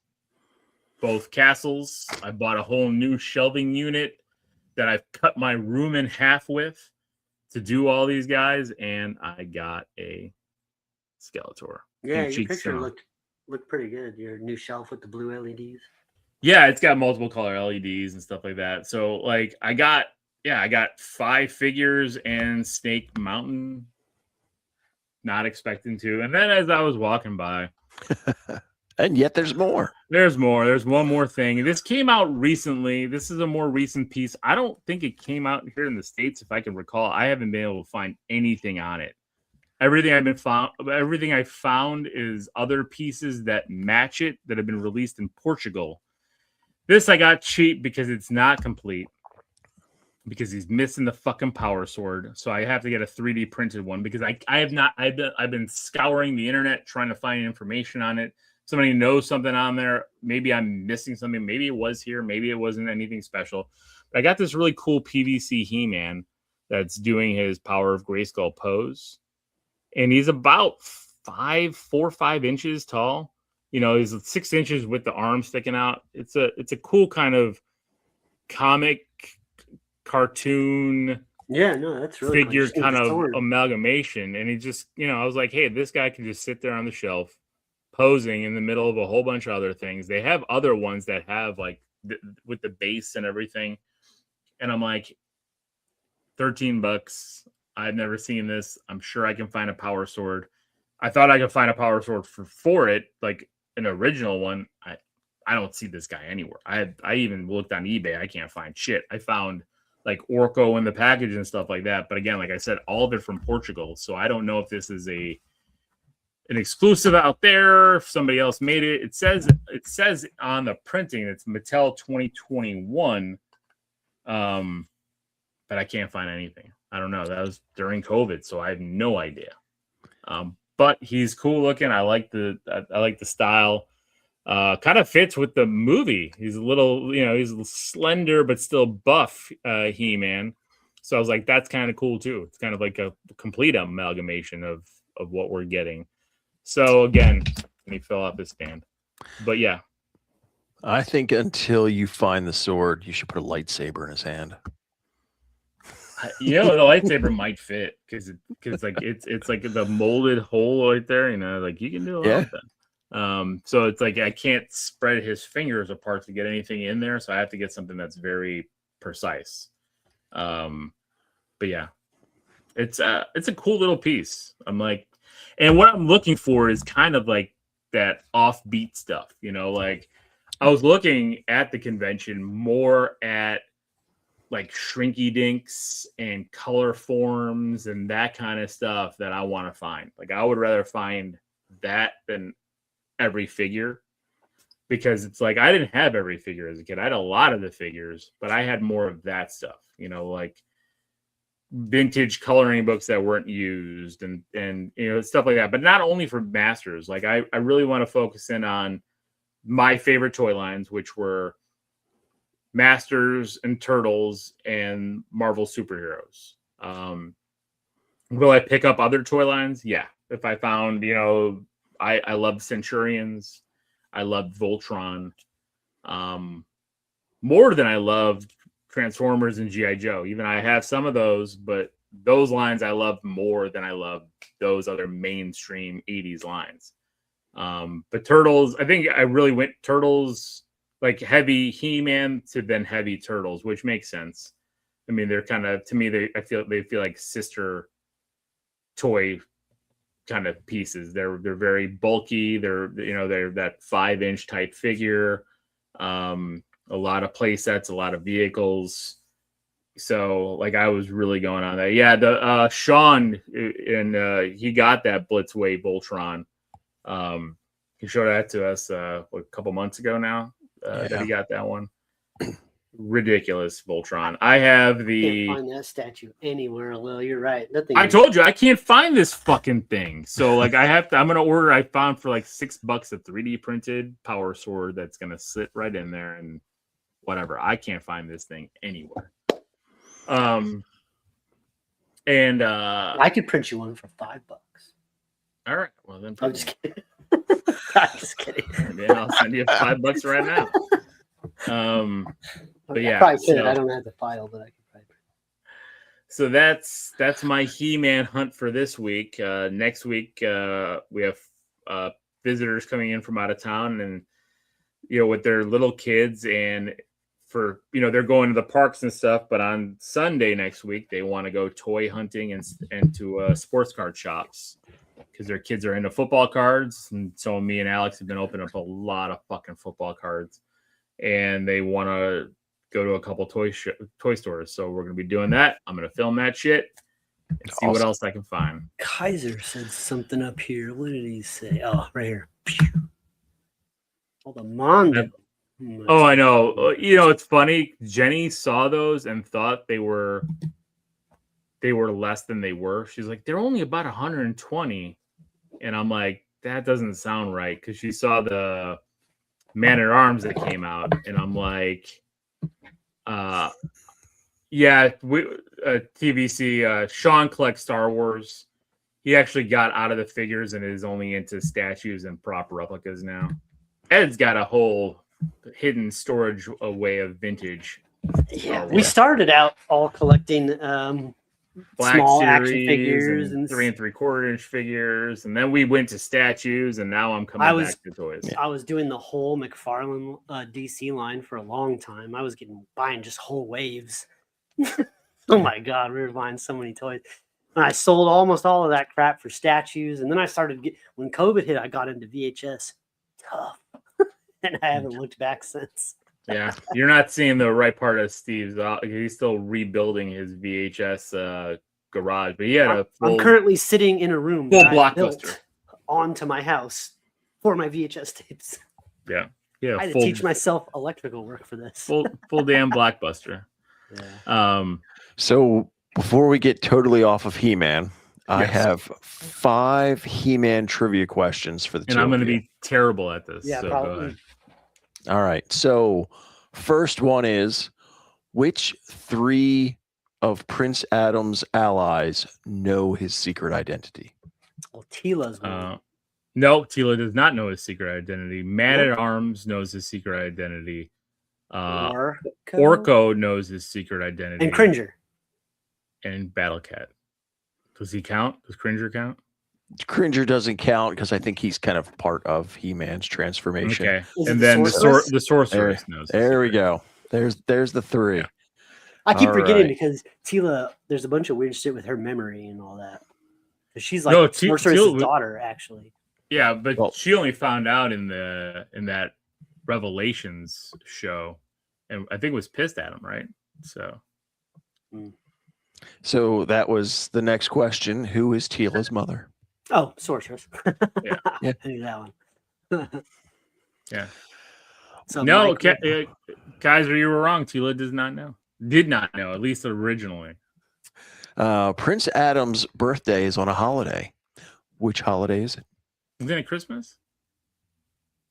Both castles. I bought a whole new shelving unit that I've cut my room in half with to do all these guys, and I got a Skeletor.
Yeah, your picture looked pretty good. Your new shelf with the blue LEDs.
Yeah, it's got multiple color LEDs and stuff like that. So, like, I got 5 figures and Snake Mountain. Not expecting to. And then as I was walking by,
and yet there's more.
There's more. There's one more thing. This came out recently. This is a more recent piece. I don't think it came out here in the States, if I can recall. I haven't been able to find anything on it. Everything I found is other pieces that match it that have been released in Portugal. This I got cheap because it's not complete. Because he's missing the fucking power sword. So I have to get a 3D printed one because I've been scouring the internet trying to find information on it. Somebody knows something on there. Maybe I'm missing something. Maybe it was here. Maybe it wasn't anything special. But I got this really cool PVC He-Man that's doing his Power of Grayskull pose. And he's about 4 or 5 inches tall. You know, he's 6 inches with the arm sticking out. It's a cool kind of comic cartoon
that's really
figure kind of amalgamation. And he just, I was like, hey, this guy can just sit there on the shelf posing in the middle of a whole bunch of other things. They have other ones that have like with the base and everything. And I'm like, $13. I've never seen this. I'm sure I can find a power sword. I thought I could find a power sword for it, like an original one. I don't see this guy anywhere. I even looked on eBay. I can't find shit. I found like Orko in the package and stuff like that. But again, like I said, all of it from Portugal. So I don't know if this is an exclusive out there, if somebody else made it. It says on the printing it's Mattel 2021. But I can't find anything. I don't know. That was during COVID, so I have no idea. But he's cool looking. I like the style. Kind of fits with the movie. He's a little, he's a little slender but still buff He-Man. So I was like, that's kind of cool too. It's kind of like a complete amalgamation of what we're getting. So again, let me fill out this stand. But yeah.
I think until you find the sword, you should put a lightsaber in his hand.
The lightsaber might fit because like it's like the molded hole right there. Like you can do a lot of that. So it's like I can't spread his fingers apart to get anything in there, so I have to get something that's very precise. But yeah, it's a cool little piece. I'm like, and what I'm looking for is kind of like that offbeat stuff. Like I was looking at the convention more at like shrinky dinks and color forms and that kind of stuff that I want to find. Like I would rather find that than every figure, because it's like I didn't have every figure as a kid. I had a lot of the figures, but I had more of that stuff, you know, like vintage coloring books that weren't used and you know, stuff like that. But not only for masters. Like I really want to focus in on my favorite toy lines, which were Masters and Turtles and Marvel superheroes. Will I pick up other toy lines? Yeah. If I found, you know, I love Centurions. I loved Voltron. More than I loved Transformers and G.I. Joe. Even I have some of those, but those lines I love more than I love those other mainstream 80s lines. But Turtles, I think I really went Turtles, like heavy He-Man to then heavy Turtles, which makes sense. I mean, they're kind of, to me, I feel like sister toy kind of pieces. They're very bulky. They're that 5-inch type figure. A lot of play sets, a lot of vehicles. So like I was really going on that. Yeah, the Sean and he got that Blitzway Voltron. He showed that to us a couple months ago now. That he got that one. Ridiculous Voltron. I have the.
Can't find that statue anywhere. Well, you're right. Nothing.
I told you I can't find this fucking thing. So like I have to. I'm gonna order. I found for like $6 a 3D printed power sword that's gonna sit right in there and whatever. I can't find this thing anywhere. And
I could print you one for $5.
All right. Well then.
I'm just kidding. I'm just kidding.
Yeah, I'll send you $5 right now. But yeah,
I probably could. I don't have the file, but I could probably.
So that's my He-Man hunt for this week. Next week we have visitors coming in from out of town, and you know, with their little kids, and for they're going to the parks and stuff. But on Sunday next week, they want to go toy hunting and to sports card shops, because their kids are into football cards, and so me and Alex have been opening up a lot of fucking football cards, and they want to go to a couple toy stores. So we're going to be doing that. I'm going to film that shit and see what else I can find.
Kaiser said something up here. What did he say? Oh, right here. Oh, the Mondo.
Oh, I know. It's funny. Jenny saw those and thought they were less than they were. She's like, they're only about 120. And I'm like, that doesn't sound right, because she saw the Man at Arms that came out, and I'm like, TVC. Sean collects Star Wars. He actually got out of the figures and is only into statues and prop replicas now. Ed's got a whole hidden storage way of vintage.
Yeah, we started out all collecting
Black
small
Series
action figures and
3 3/4 inch figures, and then we went to statues, and now I'm coming back to toys.
I was doing the whole McFarlane DC line for a long time. I was buying just whole waves. Oh my god, we were buying so many toys. And I sold almost all of that crap for statues, and then I started when COVID hit, I got into VHS. Tough. And I haven't looked back since.
Yeah, you're not seeing the right part of Steve's. He's still rebuilding his VHS garage, but he had
I'm currently sitting in a room
full
that I
blockbuster
built onto my house for my VHS tapes.
Yeah,
I had to teach myself electrical work for this.
Full damn blockbuster.
Yeah.
So before we get totally off of He-Man, I have 5 He-Man trivia questions for the two.
And I'm going to be terrible at this.
Yeah,
so
probably.
go ahead.
All right. So first one is, which 3 of Prince Adam's allies know his secret identity?
Well, Tila's one.
No, Tila does not know his secret identity. Man at Arms knows his secret identity. Orko knows his secret identity.
And Cringer.
And Battle Cat. Does he count? Does Cringer count?
Cringer doesn't count because I think he's kind of part of He-Man's transformation.
Okay.
Is
And
it
then
Sorceress?
the sorceress knows.
There we go. There's the 3.
Yeah.
I keep
All
forgetting
right.
because Tila, there's a bunch of weird shit with her memory and all that. She's like
No,
Sorceress's
Tila-
daughter, actually.
Yeah, but she only found out in that Revelations show, and I think was pissed at him, right?
So that was the next question. Who is Tila's mother?
Oh, sorceress.
Yeah.
Yeah.
I knew that one.
Yeah.
So
No,
Michael-
Kaiser, you were wrong. Tila does not know. Did not know, at least originally.
Prince Adam's birthday is on a holiday. Which holiday is it?
Isn't it Christmas?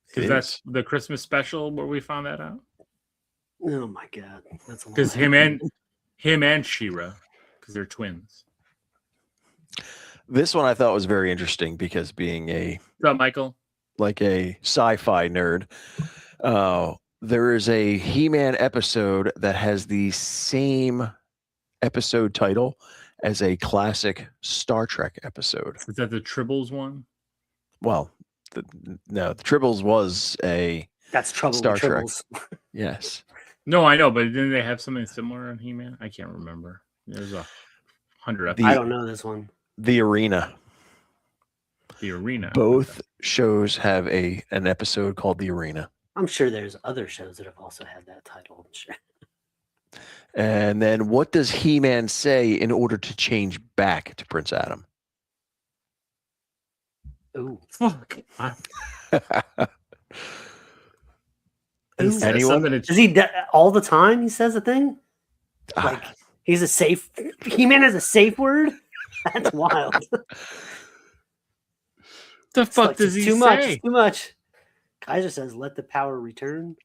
It
Because that's
is.
the Christmas special where we found that out.
oh my god, that's a lot.
Because him and She-Ra, because they're twins.
This one I thought was very interesting because being
What's up, Michael?
like a sci-fi nerd, there is a He-Man episode that has the same episode title as a classic Star Trek episode.
Is that the Tribbles one?
Well, the Tribbles was a
That's trouble
Star
with
Trek.
tribbles.
yes.
No, I know, but didn't they have something similar on He-Man? I can't remember. There's 100 episodes.
I don't know this one.
The Arena.
The Arena.
Both shows have an episode called The Arena.
I'm sure there's other shows that have also had that title. I'm sure.
And then what does He-Man say in order to change back to Prince Adam?
Ooh.
Fuck.
Ooh.
Anyone?
Does he all the time? He says a thing like he's a safe. He-Man has a safe word. That's wild.
The
It's
fuck
like,
does
it's
he
too much?
say?
It's too much. Kaiser says, "Let the power return."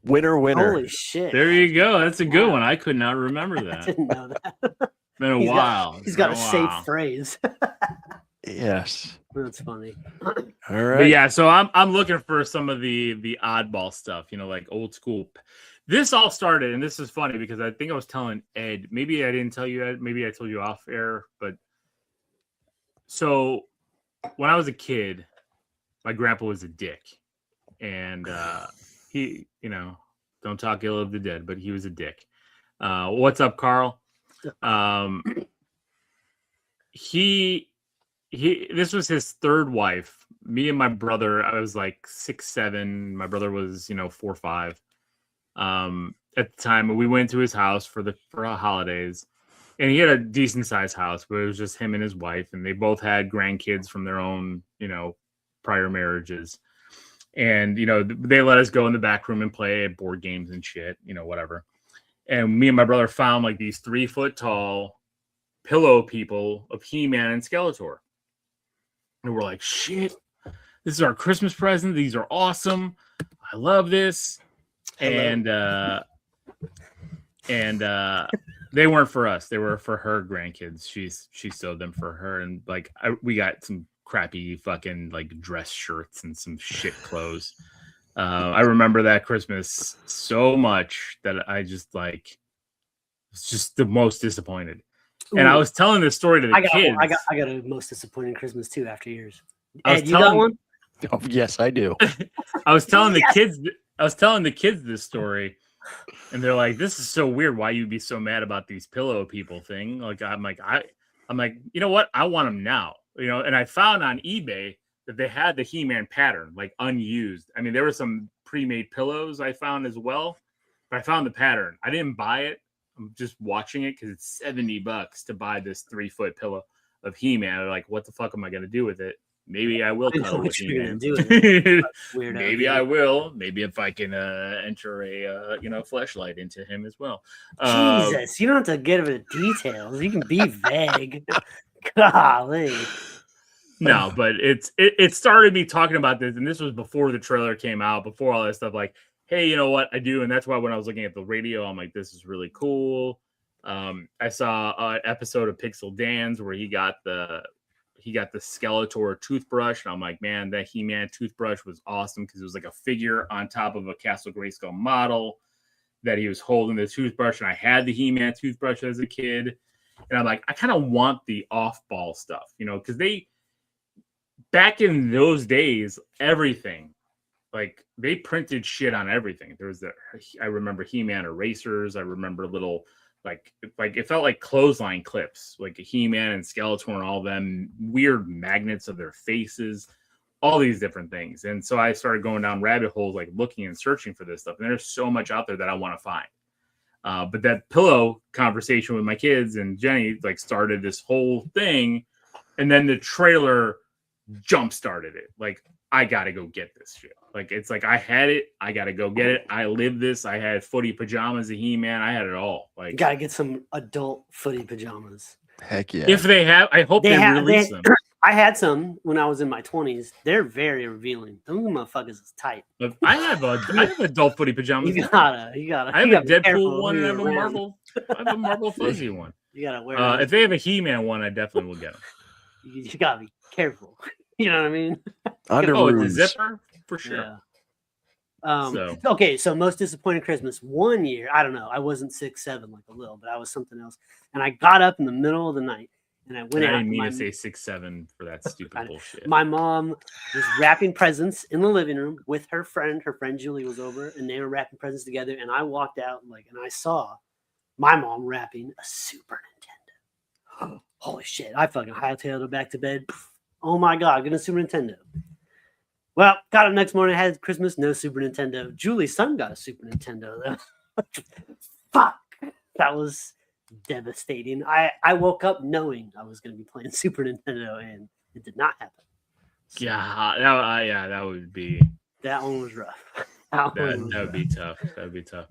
Winner, winner.
Holy shit!
There you go. That's a good
Wow.
one. I could not remember
I
that.
didn't know that.
Been a while.
He's got a
Been
safe
while.
phrase.
Yes.
That's funny.
All
But
right.
yeah, so I'm looking for some of the oddball stuff, like old school. This all started, and this is funny because I think I was telling Ed. Maybe I didn't tell you, Ed. Maybe I told you off air. But so when I was a kid, my grandpa was a dick, and he, don't talk ill of the dead, but he was a dick. What's up, Carl? This was his third wife. Me and my brother, I was like 6, 7. My brother was, 4, 5. At the time, we went to his house for holidays, and he had a decent sized house, but it was just him and his wife, and they both had grandkids from their own, prior marriages. And, they let us go in the back room and play board games and shit, whatever. And me and my brother found like these 3-foot tall pillow people of He-Man and Skeletor. And we're like, shit, this is our Christmas present. These are awesome. I love this. And they weren't for us. They were for her grandkids. She sewed them for her. And like, we got some crappy fucking like dress shirts and some shit clothes. I remember that Christmas so much that I just was just the most disappointed.
Ooh.
And I was telling this story to the kids.
I got a most disappointing Christmas too after years.
I was
Ed, you got one?
Oh, yes, I do.
I was telling the kids. I was telling the kids this story, and they're like, "This is so weird. Why you'd be so mad about these pillow people thing?" Like, I'm like, you know what? I want them now. And I found on eBay that they had the He-Man pattern, like unused. I mean, there were some pre-made pillows I found as well, but I found the pattern. I didn't buy it. I'm just watching it because it's $70 to buy this 3-foot pillow of He-Man. I'm like, what the fuck am I gonna do with it? Maybe I will cuddle with He-Man. Maybe I will. Maybe if I can enter a fleshlight into him as well.
Jesus, you don't have to get into details. You can be vague. Golly.
No, but it started me talking about this, and this was before the trailer came out, before all that stuff. Like, hey, you know what I do, and that's why when I was looking at the radio, I'm like, this is really cool. I saw an episode of Pixel Dan's where he got the Skeletor toothbrush, and I'm like, man, that He-Man toothbrush was awesome because it was like a figure on top of a Castle Grayskull model that he was holding the toothbrush, and I had the He-Man toothbrush as a kid, and I'm like, I kind of want the off-ball stuff, because back in those days, everything, like they printed shit on everything. There was I remember He-Man erasers. I remember little like it felt like clothesline clips, like a He-Man and Skeletor and all them weird magnets of their faces, all these different things. And so I started going down rabbit holes, like looking and searching for this stuff. And there's so much out there that I want to find. But that pillow conversation with my kids and Jenny like started this whole thing. And then the trailer jump started it. Like, I got to go get this shit. Like, it's like, I had it. I got to go get it. I lived this. I had footy pajamas, a He-Man. I had it all. Like,
You got to get some adult footy pajamas.
Heck yeah.
if they have, I hope they release them.
I had some when I was in my 20s. They're very revealing. Those motherfuckers is tight.
I have adult footy pajamas.
You gotta.
I have a Deadpool one and I have a Marvel fuzzy one.
You gotta wear.
If they have a He-Man one, I definitely will get them.
You gotta be careful. You know what I mean?
It's a zipper for sure.
Yeah. Okay, so most disappointing Christmas. One year, I don't know. I wasn't 6'7" like a little, but I was something else. And I got up in the middle of the night and I went out.
I didn't mean to say 6'7" for that stupid bullshit.
My mom was wrapping presents in the living room with her friend. Her friend Julie was over, and they were wrapping presents together. And I walked out and I saw my mom wrapping a Super Nintendo. Holy shit! I fucking hightailed her back to bed. Oh my god, getting a Super Nintendo. Well, got up next morning, had Christmas, no Super Nintendo. Julie's son got a Super Nintendo though. Fuck. That was devastating. I woke up knowing I was going to be playing Super Nintendo, and it did not happen. So,
that would be.
That one was rough.
That would be tough. That would be tough.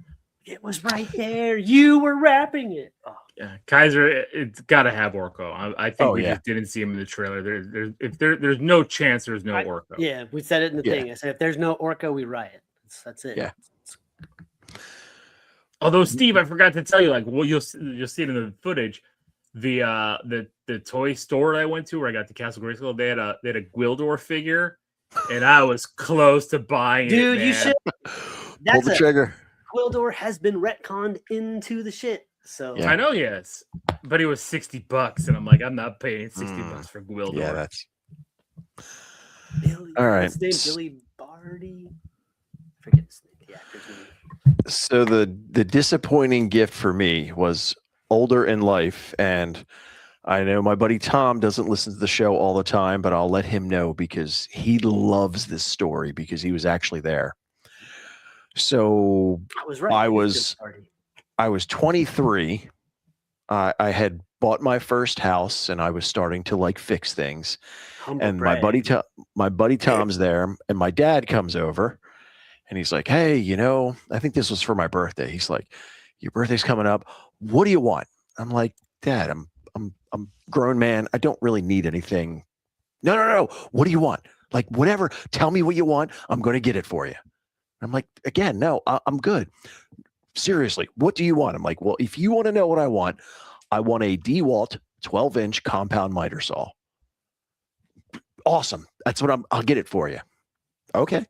It was right there. You were wrapping it. Oh.
Yeah, Kaiser, it's got to have Orko. I think we just didn't see him in the trailer. There's no chance there's no Orko.
Yeah, we said it in the thing. I said if there's no Orko, we riot. That's it.
Yeah.
Although Steve, I forgot to tell you, you'll see it in the footage. The toy store I went to where I got the Castle Grayskull, they had a Gwildor figure, and I was close to buying it.
Dude, you should.
Pull the trigger.
Gwildor has been retconned into the shit. So
I know he is, but he was $60, and I'm like, I'm not paying $60 for Gwildor.
Yeah, that's
Billy.
all right.
His name Billy Barty. I forget his name. Yeah.
So the disappointing gift for me was older in life, and I know my buddy Tom doesn't listen to the show all the time, but I'll let him know because he loves this story because he was actually there. So
I was right.
I was 23. I had bought my first house, and I was starting to fix things. And my buddy Tom's there, and my dad comes over, and he's like, "Hey, I think this was for my birthday." He's like, "Your birthday's coming up. What do you want?" I'm like, "Dad, I'm a grown man. I don't really need anything." No. What do you want? Like, whatever. Tell me what you want. I'm going to get it for you. I'm like, again, no, I'm good. Seriously, what do you want? I'm like, well, if you want to know what I want a DeWalt 12-inch compound miter saw. Awesome. That's what I'll get it for you. Okay.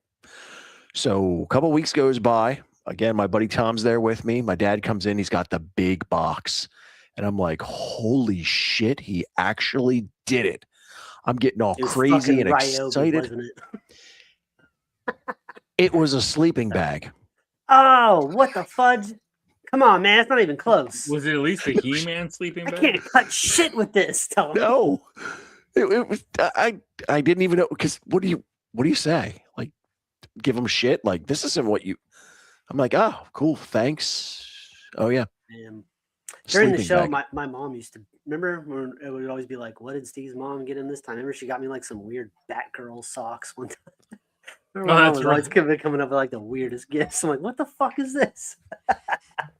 So a couple weeks goes by. Again, my buddy Tom's there with me. My dad comes in. He's got the big box. And I'm like, holy shit, he actually did it. I'm getting all crazy and excited. It was a sleeping bag.
Oh, what the fudge? Come on, man. It's not even close.
Was it at least a He-Man sleeping bag?
I can't cut shit with this.
No. It was. I didn't even know, because what do you say? Like, give them shit? Like, this isn't what you. I'm like, oh, cool. Thanks. Oh, yeah.
During the show, my mom used to, remember when it would always be like, what did Steve's mom get him this time? Remember she got me some weird Batgirl socks one time. That's right. Always coming up with the weirdest gifts. I'm like, what the fuck is this?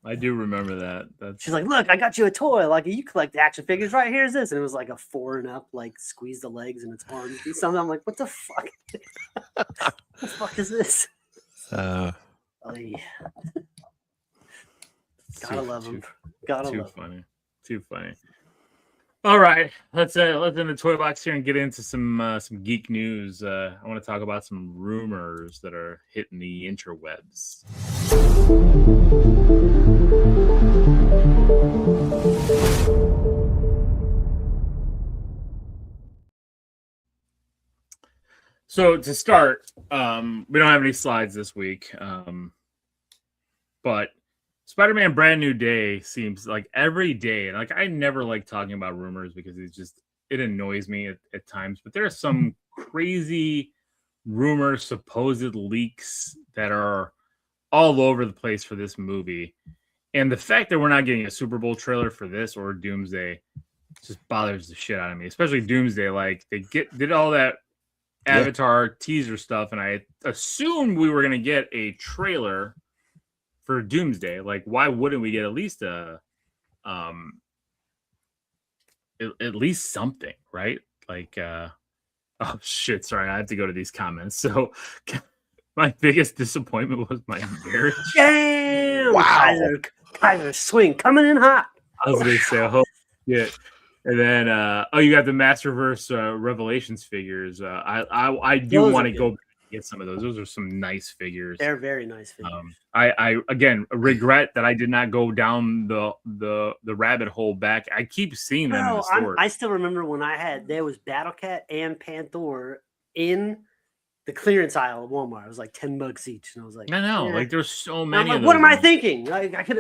I do remember that.
She's like, look, I got you a toy. You collect action figures, right? Here's this. And it was a 4 and up, squeeze the legs and its arms. Do something. I'm like, what the fuck? What the fuck is this? Oh, yeah. Gotta love him. Too funny. All right, let's in the toy box here and get into some geek news. I want to talk about some rumors that are hitting the interwebs. So to start, we don't have any slides this week,
but Spider-Man Brand New Day seems like every day, and I never like talking about rumors because it annoys me at times, but there are some crazy rumors, supposed leaks that are all over the place for this movie. And the fact that we're not getting a Super Bowl trailer for this or Doomsday just bothers the shit out of me, especially Doomsday. Like they did all that Avatar teaser stuff, and I assumed we were going to get a trailer for Doomsday. Like, why wouldn't we get at least at least something, right? Like, oh shit, sorry, I have to go to these comments. So my biggest disappointment was my marriage.
Damn!
Wow.
Kaiser swing coming in hot.
I was gonna say, oh yeah. And then you got the Masterverse Revelations figures. I do want to go back and get some of those. Those are some nice figures.
They're very nice figures.
I again regret that I did not go down the rabbit hole back. I keep seeing them in the store.
I still remember when there was Battlecat and Panther in the clearance aisle at Walmart. It was like $10 each, and I was like,
I know, like there's so many. Of those
what am I thinking? Like I could.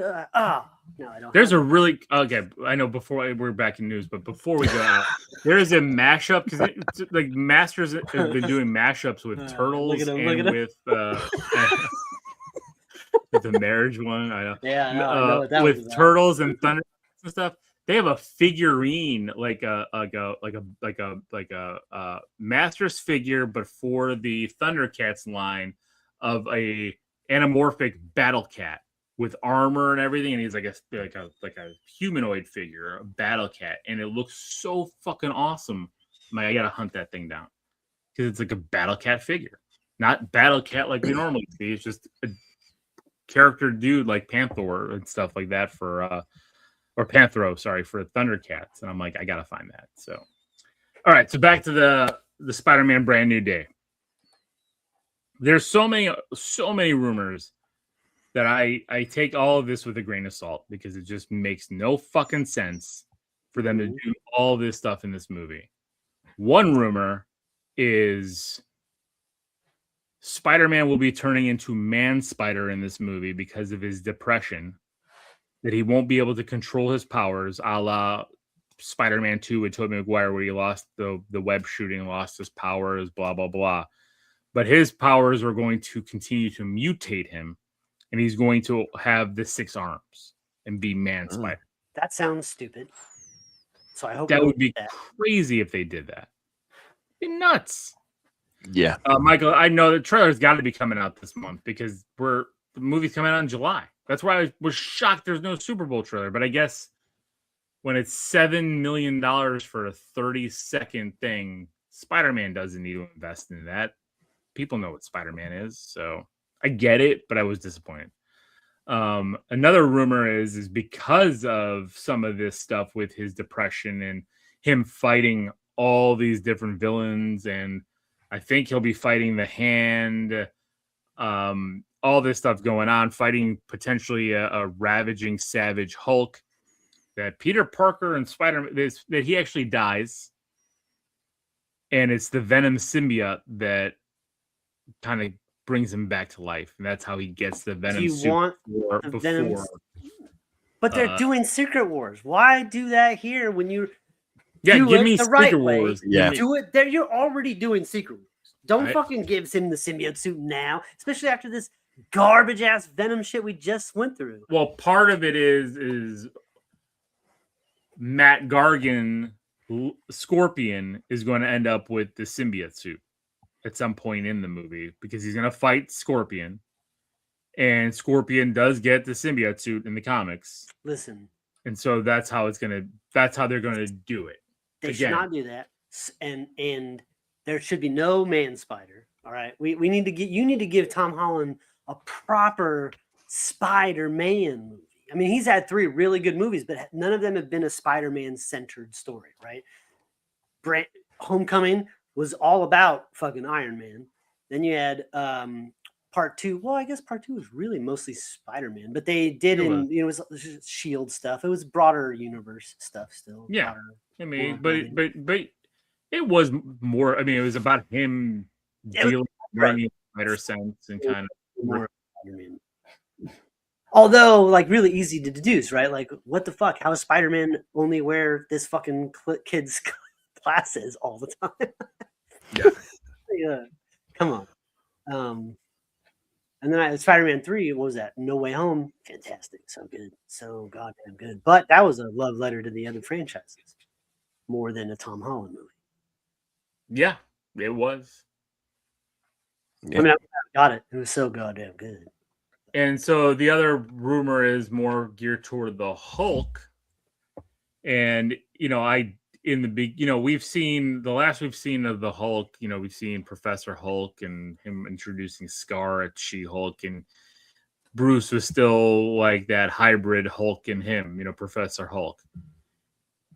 No, I don't.
There's a really okay. I know before we're back in news, but before we go out, there is a mashup because like Masters have been doing mashups with Turtles and with with the marriage one. I know.
Yeah, I know that
with Turtles and Thunder and stuff. They have a figurine like a Masters figure, but for the Thundercats line of a anamorphic Battle Cat with armor and everything, and he's like a humanoid figure, a Battle Cat, and it looks so fucking awesome. I gotta hunt that thing down because it's like a Battle Cat figure, not Battle Cat like we normally see. It's just a character dude like Panther and stuff like that for or Panthro, sorry, for Thundercats. And I'm like, I gotta find that. So, all right. So back to the Spider-Man Brand New Day. There's so many rumors that I take all of this with a grain of salt because it just makes no fucking sense for them to do all this stuff in this movie. One rumor is Spider-Man will be turning into Man-Spider in this movie because of his depression. That he won't be able to control his powers, a la Spider-Man 2 with Tobey Maguire, where he lost the web shooting, lost his powers, blah, blah, blah. But his powers are going to continue to mutate him, and he's going to have the 6 arms and be Man-Spider.
That sounds stupid. So I hope
that would be crazy if they did that. It'd be nuts.
Yeah.
Michael, I know the trailer's got to be coming out this month because the movie's coming out in July. That's why I was shocked there's no Super Bowl trailer. But I guess when it's $7 million for a 30-second thing, Spider-Man doesn't need to invest in that. People know what Spider-Man is, so I get it, but I was disappointed. Another rumor is because of some of this stuff with his depression and him fighting all these different villains, and I think he'll be fighting the Hand, all this stuff going on, fighting potentially a ravaging savage Hulk, that Peter Parker and Spider-Man, that he actually dies. And it's the Venom symbiote that kind of brings him back to life. And that's how he gets the Venom suit before.
But they're doing Secret Wars. Why do that here when you
give me
the
Secret
right
Wars.
Way?
Yeah.
Do it there. You're already doing Secret Wars. Don't fucking give him the symbiote suit now, especially after this garbage ass Venom shit we just went through.
Well, part of it is Matt Gargan, Scorpion, is going to end up with the symbiote suit at some point in the movie because he's going to fight Scorpion, and Scorpion does get the symbiote suit in the comics.
Listen,
and so that's how they're going to do it.
They should not do that, and there should be no Man-Spider. All right, you need to give Tom Holland a proper Spider-Man movie. I mean, he's had 3 really good movies, but none of them have been a Spider-Man centered story, right? Homecoming was all about fucking Iron Man. Then you had part 2. Well, I guess part 2 was really mostly Spider-Man, but they did it was Shield stuff. It was broader universe stuff still.
Yeah, I mean, but it was more. I mean, it was about him dealing with better sense and kind of more.
Although, like, really easy to deduce, right? Like, what the fuck? How does Spider-Man only wear this fucking kid's glasses all the time?
Yeah.
Yeah. Come on. And then Spider-Man 3, what was that? No Way Home. Fantastic. So good. So goddamn good. But that was a love letter to the other franchises more than a Tom Holland movie.
Yeah, it was.
Yeah.
I mean, I got it. It was so goddamn good.
And so the other rumor is more geared toward the Hulk. And, we've seen the last we've seen of the Hulk, we've seen Professor Hulk and him introducing Scar at She-Hulk, and Bruce was still like that hybrid Hulk in him, Professor Hulk.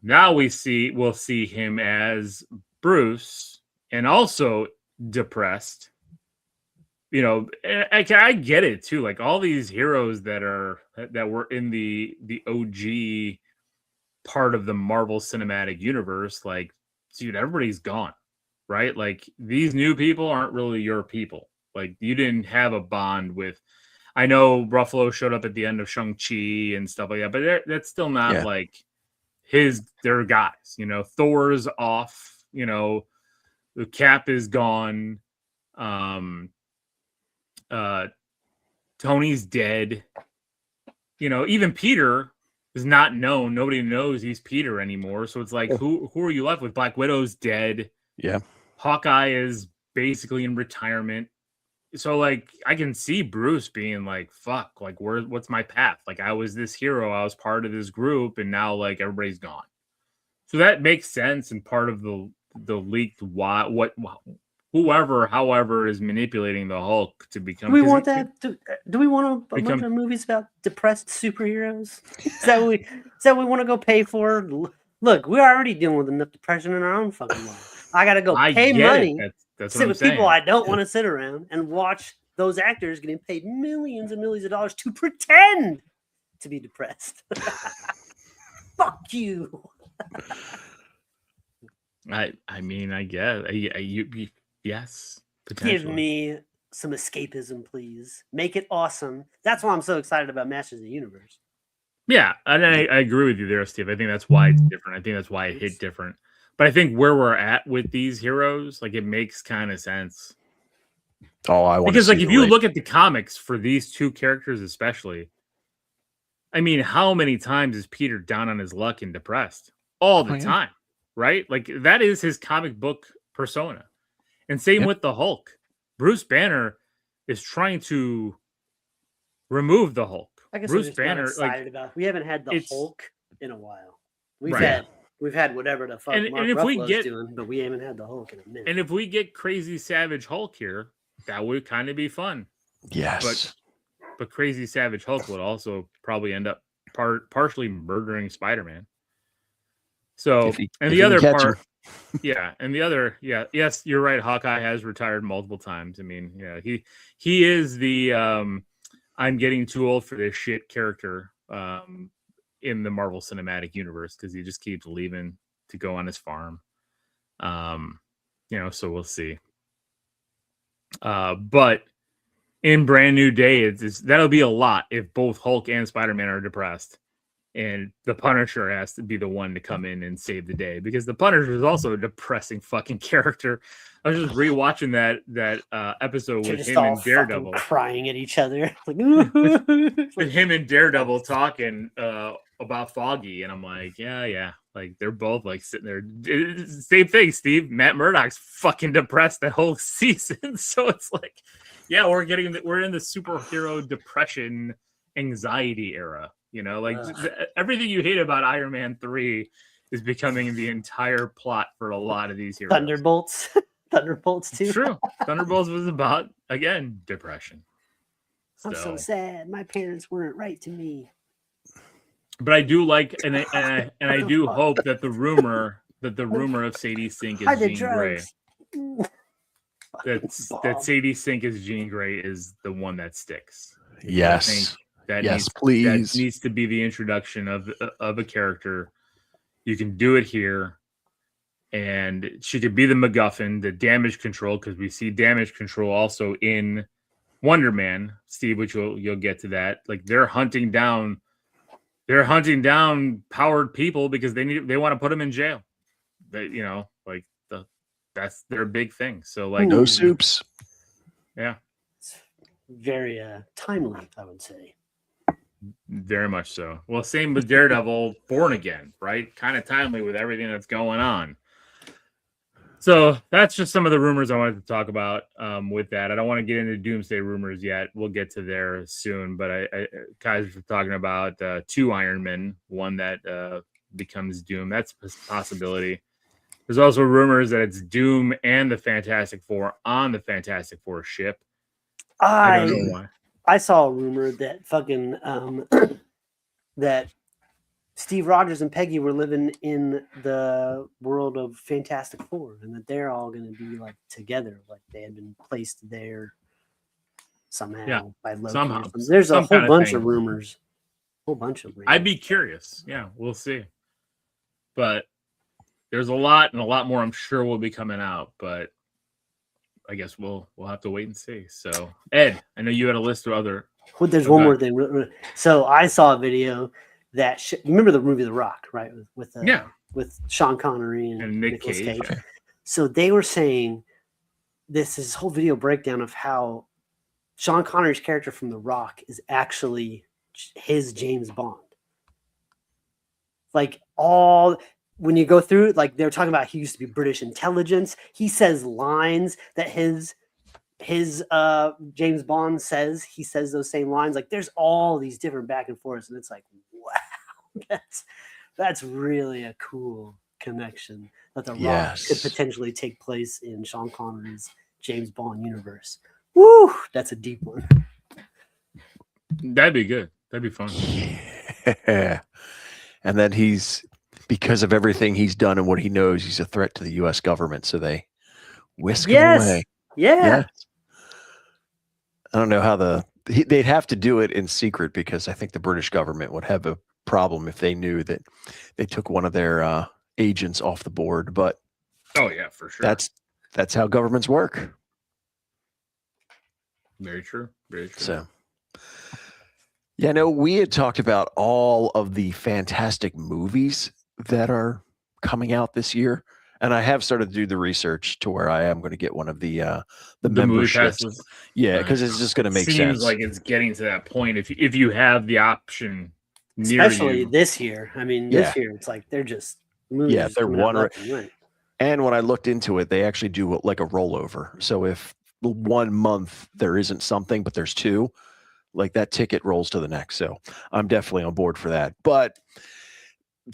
Now we'll see him as Bruce and also depressed. I get it too. Like all these heroes that were in the OG part of the Marvel Cinematic Universe, like, dude, everybody's gone, right? Like these new people aren't really your people. Like you didn't have a bond with. I know Ruffalo showed up at the end of Shang-Chi and stuff like that, but that's still not like their guys. Thor's off. The Cap is gone. Tony's dead. Even Peter is not known. Nobody knows he's Peter anymore. So it's like, who are you left with? Black Widow's dead.
Yeah.
Hawkeye is basically in retirement. So like, I can see Bruce being like, fuck, like what's my path? Like I was this hero. I was part of this group and now like everybody's gone. So that makes sense. And part of the leaked however is manipulating the Hulk to become.
Do we want that? Do we want a bunch of movies about depressed superheroes? Is that what we want to go pay for? Look, we're already dealing with enough depression in our own fucking life. I gotta go pay money, sit with people I don't want to sit around and watch those actors getting paid millions and millions of dollars to pretend to be depressed. Fuck you.
I mean, I guess yes.
Give me some escapism, please. Make it awesome. That's why I'm so excited about Masters of the Universe.
Yeah, and I agree with you there, Steve. I think that's why it's different. I think that's why it hit different. But I think where we're at with these heroes, like it makes kind of sense.
Oh, I want
because like if you look at the comics for these two characters, especially, I mean, how many times is Peter down on his luck and depressed? All the time, right? Like that is his comic book persona. And same with the Hulk. Bruce Banner is trying to remove the Hulk.
I guess
Bruce Banner,
we haven't had the Hulk in a while. We've had whatever the fuck Mark Ruffalo's doing, but we haven't had the Hulk in a minute.
And if we get Crazy Savage Hulk here, that would kind of be fun.
Yes.
But Crazy Savage Hulk would also probably end up partially murdering Spider-Man. So, and the other part, yes, you're right. Hawkeye has retired multiple times. I mean, yeah, he is the I'm getting too old for this shit character in the Marvel Cinematic Universe because he just keeps leaving to go on his farm. So we'll see. But in Brand New Day, that'll be a lot if both Hulk and Spider-Man are depressed. And the Punisher has to be the one to come in and save the day because the Punisher is also a depressing fucking character. I was just rewatching that episode with him and Daredevil
crying at each other,
with him and Daredevil talking about Foggy, and I'm like, yeah, like they're both like sitting there. Same thing, Steve. Matt Murdock's fucking depressed the whole season, so it's like, yeah, we're in the superhero depression anxiety era. Everything you hate about Iron Man 3 is becoming the entire plot for a lot of these heroes.
Thunderbolts too.
True. Thunderbolts was about, again, depression.
I'm so sad. My parents weren't right to me.
But I do like, and I do hope that the rumor of Sadie Sink is Jean Grey. That Sadie Sink is Jean Grey is the one that sticks.
Yes.
Please. That needs to be the introduction of a character. You can do it here, and she could be the MacGuffin, the damage control, because we see damage control also in Wonder Man, Steve, which you'll get to that. Like they're hunting down powered people because they want to put them in jail. Like the that's their big thing. So like,
No soups.
yeah,
It's very timely, I would say.
very much so. Well, same with Daredevil Born Again, right? Kind of timely with everything that's going on. So that's just some of the rumors I wanted to talk about with that. I don't want to get into doomsday rumors yet. We'll get to there soon. But I guys were talking about 2 Iron Men, one that becomes Doom. That's a possibility. There's also rumors that it's Doom and the Fantastic Four on the Fantastic Four ship. I don't know why.
I saw a rumor that fucking that Steve Rogers and Peggy were living in the world of Fantastic Four, and that they're all going to be like together, like they had been placed there somehow by Loki.
Somehow.
There's a whole bunch
thing.
of rumors. Whole bunch of rumors.
I'd be curious. Yeah, we'll see. But there's a lot and a lot more I'm sure will be coming out, but I guess we'll have to wait and see. So, Ed, I know you had a list of other.
Well, there's one more thing. So I saw a video that remember the movie The Rock, right? With Sean Connery and
Nick
Nicolas
Cage.
Cage. So they were saying this whole video breakdown of how Sean Connery's character from The Rock is actually his James Bond. Like when you go through, like they're talking about, he used to be British intelligence. He says lines that his James Bond says. He says those same lines. Like there's all these different back and forths, and it's like, wow, that's really a cool connection that The Rock could potentially take place in Sean Connery's James Bond universe. Woo, that's a deep one.
That'd be good. That'd be fun.
Yeah. And then because of everything he's done and what he knows, he's a threat to the U.S. government. So they whisk him away.
Yeah.
Yes. I don't know how they'd have to do it in secret, because I think the British government would have a problem if they knew that they took one of their agents off the board. But
oh yeah, for sure.
That's how governments work.
Very true. Very true.
So. Yeah, no, we had talked about all of the fantastic movies that are coming out this year, and I have started to do the research to where I am going to get one of the memberships. Yeah, because it's just going to make sense.
Seems like it's getting to that point. If you have the option,
especially this year. I mean, this year it's like they're just movies.
Yeah, they're one. And when I looked into it, they actually do like a rollover. So if 1 month there isn't something, but there's 2. Like that ticket rolls to the next. So I'm definitely on board for that. But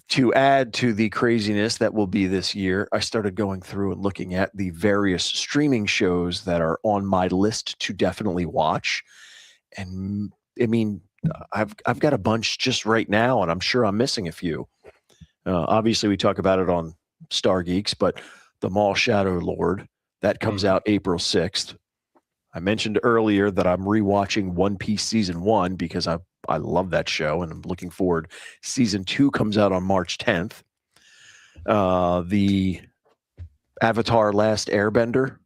to add to the craziness that will be this year, I started going through and looking at the various streaming shows that are on my list to definitely watch. And I mean, I've got a bunch just right now, and I'm sure I'm missing a few. Obviously, we talk about it on Star Geeks, but The Maul Shadow Lord, that comes out April 6th. I mentioned earlier that I'm rewatching One Piece Season 1 because I love that show, and I'm looking forward. Season 2 comes out on March 10th. The Avatar Last Airbender,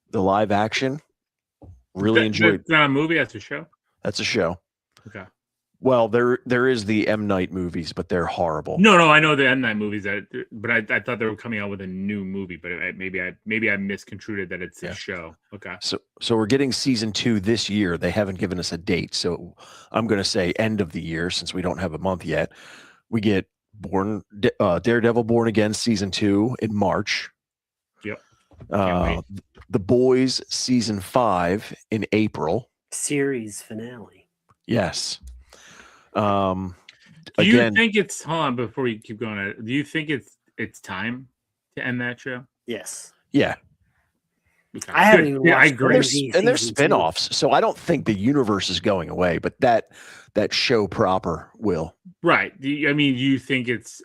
the live action, really enjoyed.
That's not a movie, that's a show?
That's a show.
Okay.
Well, there is the M. Night movies, but they're horrible.
No, I know the M. Night movies, but I thought they were coming out with a new movie, but maybe I misconstrued that it's a show. Okay.
So we're getting season 2 this year. They haven't given us a date, so I'm going to say end of the year since we don't have a month yet. We get Daredevil Born Again season 2 in March.
Yep.
The Boys season 5 in April.
Series finale.
Yes.
Do you think it's, hold on before you keep going, do you think it's time to end that show?
Yes.
Yeah.
Okay. I haven't even watched.
I agree. And there's spin-offs, so I don't think the universe is going away, but that show proper will.
Right. I mean, you think it's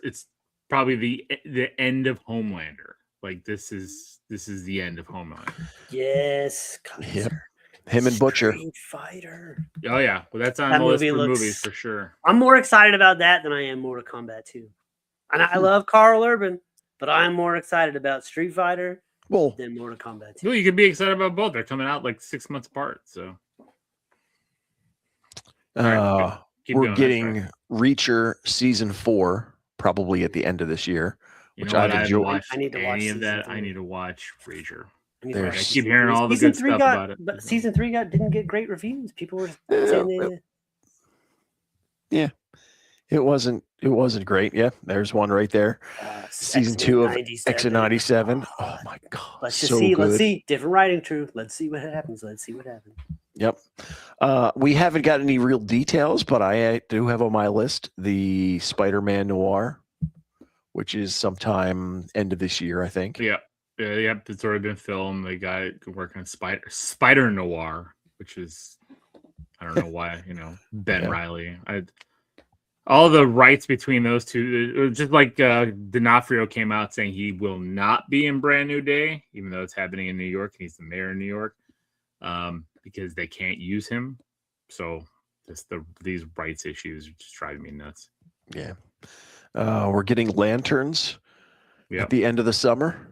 probably the end of Homelander? Like this is the end of Homelander.
Yes.
Yep. Him and Butcher.
Street Fighter.
Oh yeah, well that's on the list for movies for sure.
I'm more excited about that than I am Mortal Kombat 2. And I love Carl Urban, but I'm more excited about Street Fighter than Mortal Kombat 2.
Well, you can be excited about both. They're coming out like 6 months apart, so.
We're getting Reacher season 4 probably at the end of this year.
You
Which
know what?
I've
I haven't
enjoyed.
watched
I need to watch
any of
season
that. I
3.
need to watch Frasier.
I need to
There's-
watch
I
season
keep hearing
3.
all the
Season
good
3
stuff
got,
about it.
But season 3 didn't get great reviews. People were
Yeah,
saying
it wasn't great. Yeah, there's one right there. Season 2 of Exit 97. Oh my god,
Let's just
so
see.
good.
Let's see. Different writing, true. Let's see what happens.
Yep. We haven't got any real details, but I do have on my list the Spider-Man Noir, which is sometime end of this year, I think.
Yeah. It's already been filmed. The guy working on Spider Noir, which is, I don't know why, Ben
Yeah.
Reilly. All the rights between those two, just like D'Onofrio came out saying he will not be in Brand New Day, even though it's happening in New York and he's the mayor of New York, because they can't use him. So these rights issues are just driving me nuts.
Yeah. We're getting Lanterns at the end of the summer.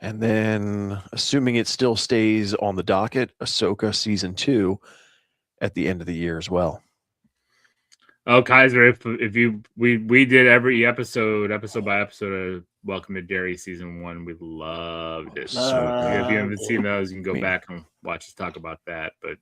And then, assuming it still stays on the docket, Ahsoka season 2 at the end of the year as well.
Oh, Kaiser, we did every episode by episode of Welcome to Derry season 1. We loved it. So if you haven't seen those, you can go back and watch us talk about that. But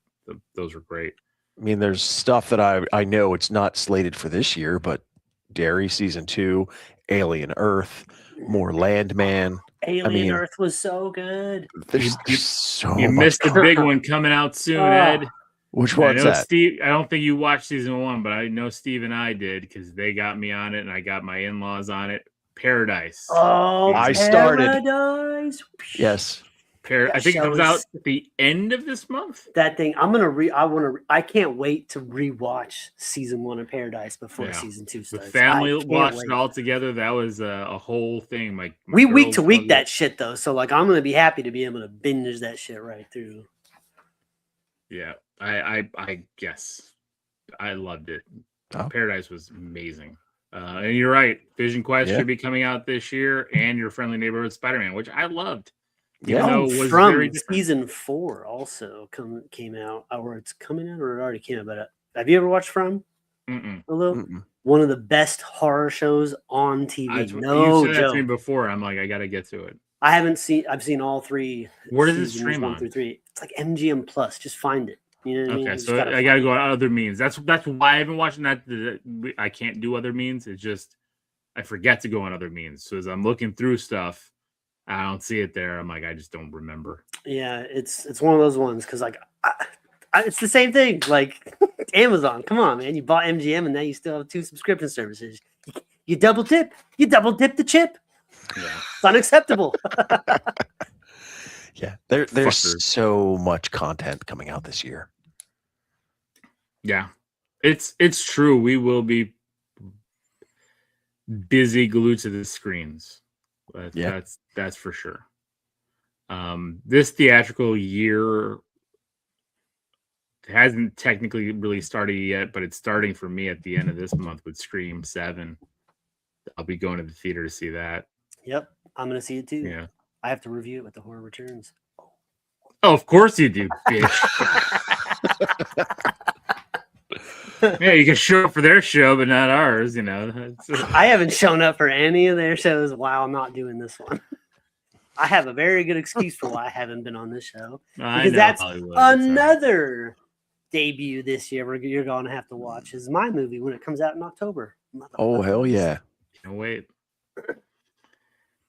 those were great.
I mean, there's stuff that I know it's not slated for this year, but Derry season 2, Alien Earth, more Landman.
Alien Earth was so good.
There's so
you
much.
Missed the big one coming out soon, Ed.
Which one's that?
Steve, I don't think you watched season 1, but I know Steve and I did because they got me on it and I got my in-laws on it. Paradise.
Oh,
I started.
Paradise.
Yes.
I think it comes out at the end of this month.
That thing, I can't wait to rewatch season 1 of Paradise before season 2 starts.
The family watched it all together. That was a whole thing. Like
we week to week that shit though, so like I'm gonna be happy to be able to binge that shit right through.
Yeah, I guess I loved it. Paradise was amazing. And you're right. Vision Quest should be coming out this year, and Your Friendly Neighborhood Spider-Man, which I loved.
Yeah, from season 4 also came out, or it's coming out, or it already came out. But have you ever watched From? One of the best horror shows on TV.
You said that to me before. I'm like, I got to get to it.
I've seen all 3.
Where does it stream
1 through 3? It's like MGM Plus. Just find it. You know what I mean?
So I got to go on other means. That's why I've been watching that. I can't do other means. It's just I forget to go on other means. So as I'm looking through stuff, I don't see it there. I'm like, I just don't remember.
Yeah, it's one of those ones because like it's the same thing. Like Amazon, come on, man! You bought MGM and now you still have 2 subscription services. You double dip. You double dip the chip.
Yeah,
it's unacceptable.
Yeah, there's so much content coming out this year.
Yeah, it's true. We will be busy, glued to the screens. That's for sure. This theatrical year hasn't technically really started yet, but it's starting for me at the end of this month with Scream 7. I'll be going to the theater to see that.
Yep, I'm gonna see it too.
Yeah,
I have to review it with The Horror Returns.
Oh, of course you do, bitch. Yeah, you can show up for their show, but not ours.
I haven't shown up for any of their shows while I'm not doing this one. I have a very good excuse for why I haven't been on this show. Because that's Hollywood. Another debut this year you're going to have to watch is my movie when it comes out in October.
Oh, hell yeah.
Can't wait.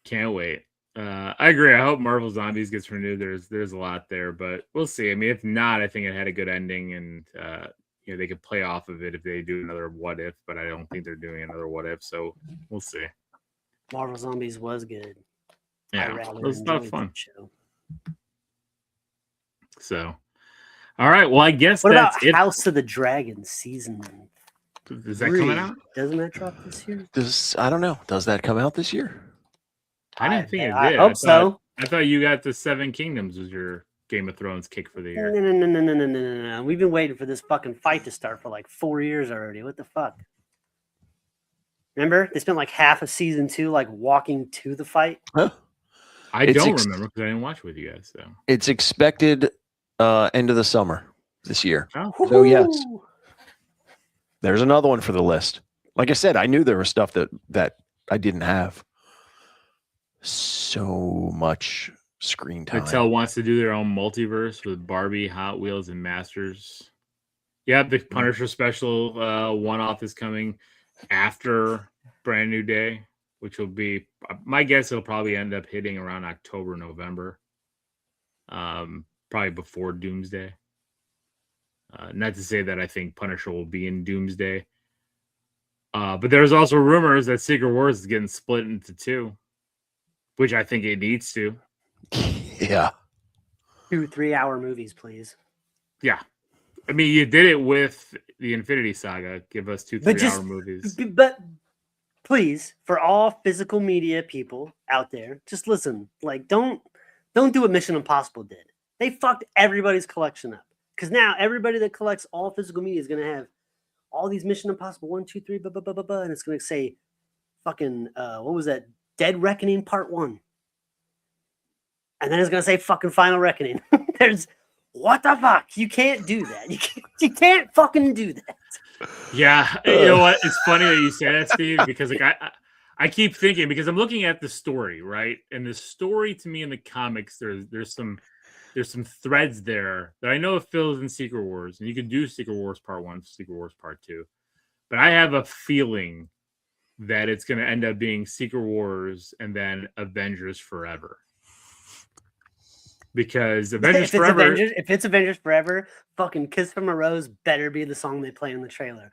Can't wait. I agree. I hope Marvel Zombies gets renewed. There's a lot there, but we'll see. I mean, if not, I think it had a good ending, and they could play off of it if they do another What If, but I don't think they're doing another What If, so we'll see.
Marvel Zombies was good.
Yeah, it was a lot of fun. So, all right. Well, I guess
what
that's
about
it.
House of the Dragon season?
Is that coming out?
Doesn't that drop this year?
I don't know. Does that come out this year?
I didn't think it did.
I hope so.
I thought you got the Seven Kingdoms was your Game of Thrones kick for the year.
No. We've been waiting for this fucking fight to start for like 4 years already. What the fuck? Remember? They spent like half of season 2 like walking to the fight.
Huh?
I don't remember because I didn't watch it with you guys. So
it's expected end of the summer this year.
Oh.
So yes. There's another one for the list. Like I said, I knew there was stuff that I didn't have. so much screen time.
Mattel wants to do their own multiverse with Barbie, Hot Wheels, and Masters. Yeah, the Punisher special one-off is coming after Brand New Day, which will be, my guess, it'll probably end up hitting around October, November. Probably before Doomsday. Not to say that I think Punisher will be in Doomsday. But there's also rumors that Secret Wars is getting split into 2, which I think it needs to.
Yeah.
2 3-hour movies, please.
Yeah. I mean, you did it with the Infinity Saga. Give us 2 3-hour movies.
But please, for all physical media people out there, just listen. Like, don't do what Mission Impossible did. They fucked everybody's collection up. Because now everybody that collects all physical media is going to have all these Mission Impossible 1, 2, 3, blah, blah, blah, blah, blah, and it's going to say fucking, what was that? Dead Reckoning Part 1. And then it's going to say fucking Final Reckoning. There's, what the fuck? You can't do that. You can't fucking do that.
Yeah. You know what? It's funny that you say that, Steve, because like I keep thinking, because I'm looking at the story, right? And the story to me in the comics, there's some threads there that I know it fills in Secret Wars, and you could do Secret Wars Part 1, Secret Wars Part 2. But I have a feeling that it's going to end up being Secret Wars and then Avengers Forever. Because Avengers Forever...
if it's Avengers Forever, fucking Kiss from a Rose better be the song they play in the trailer.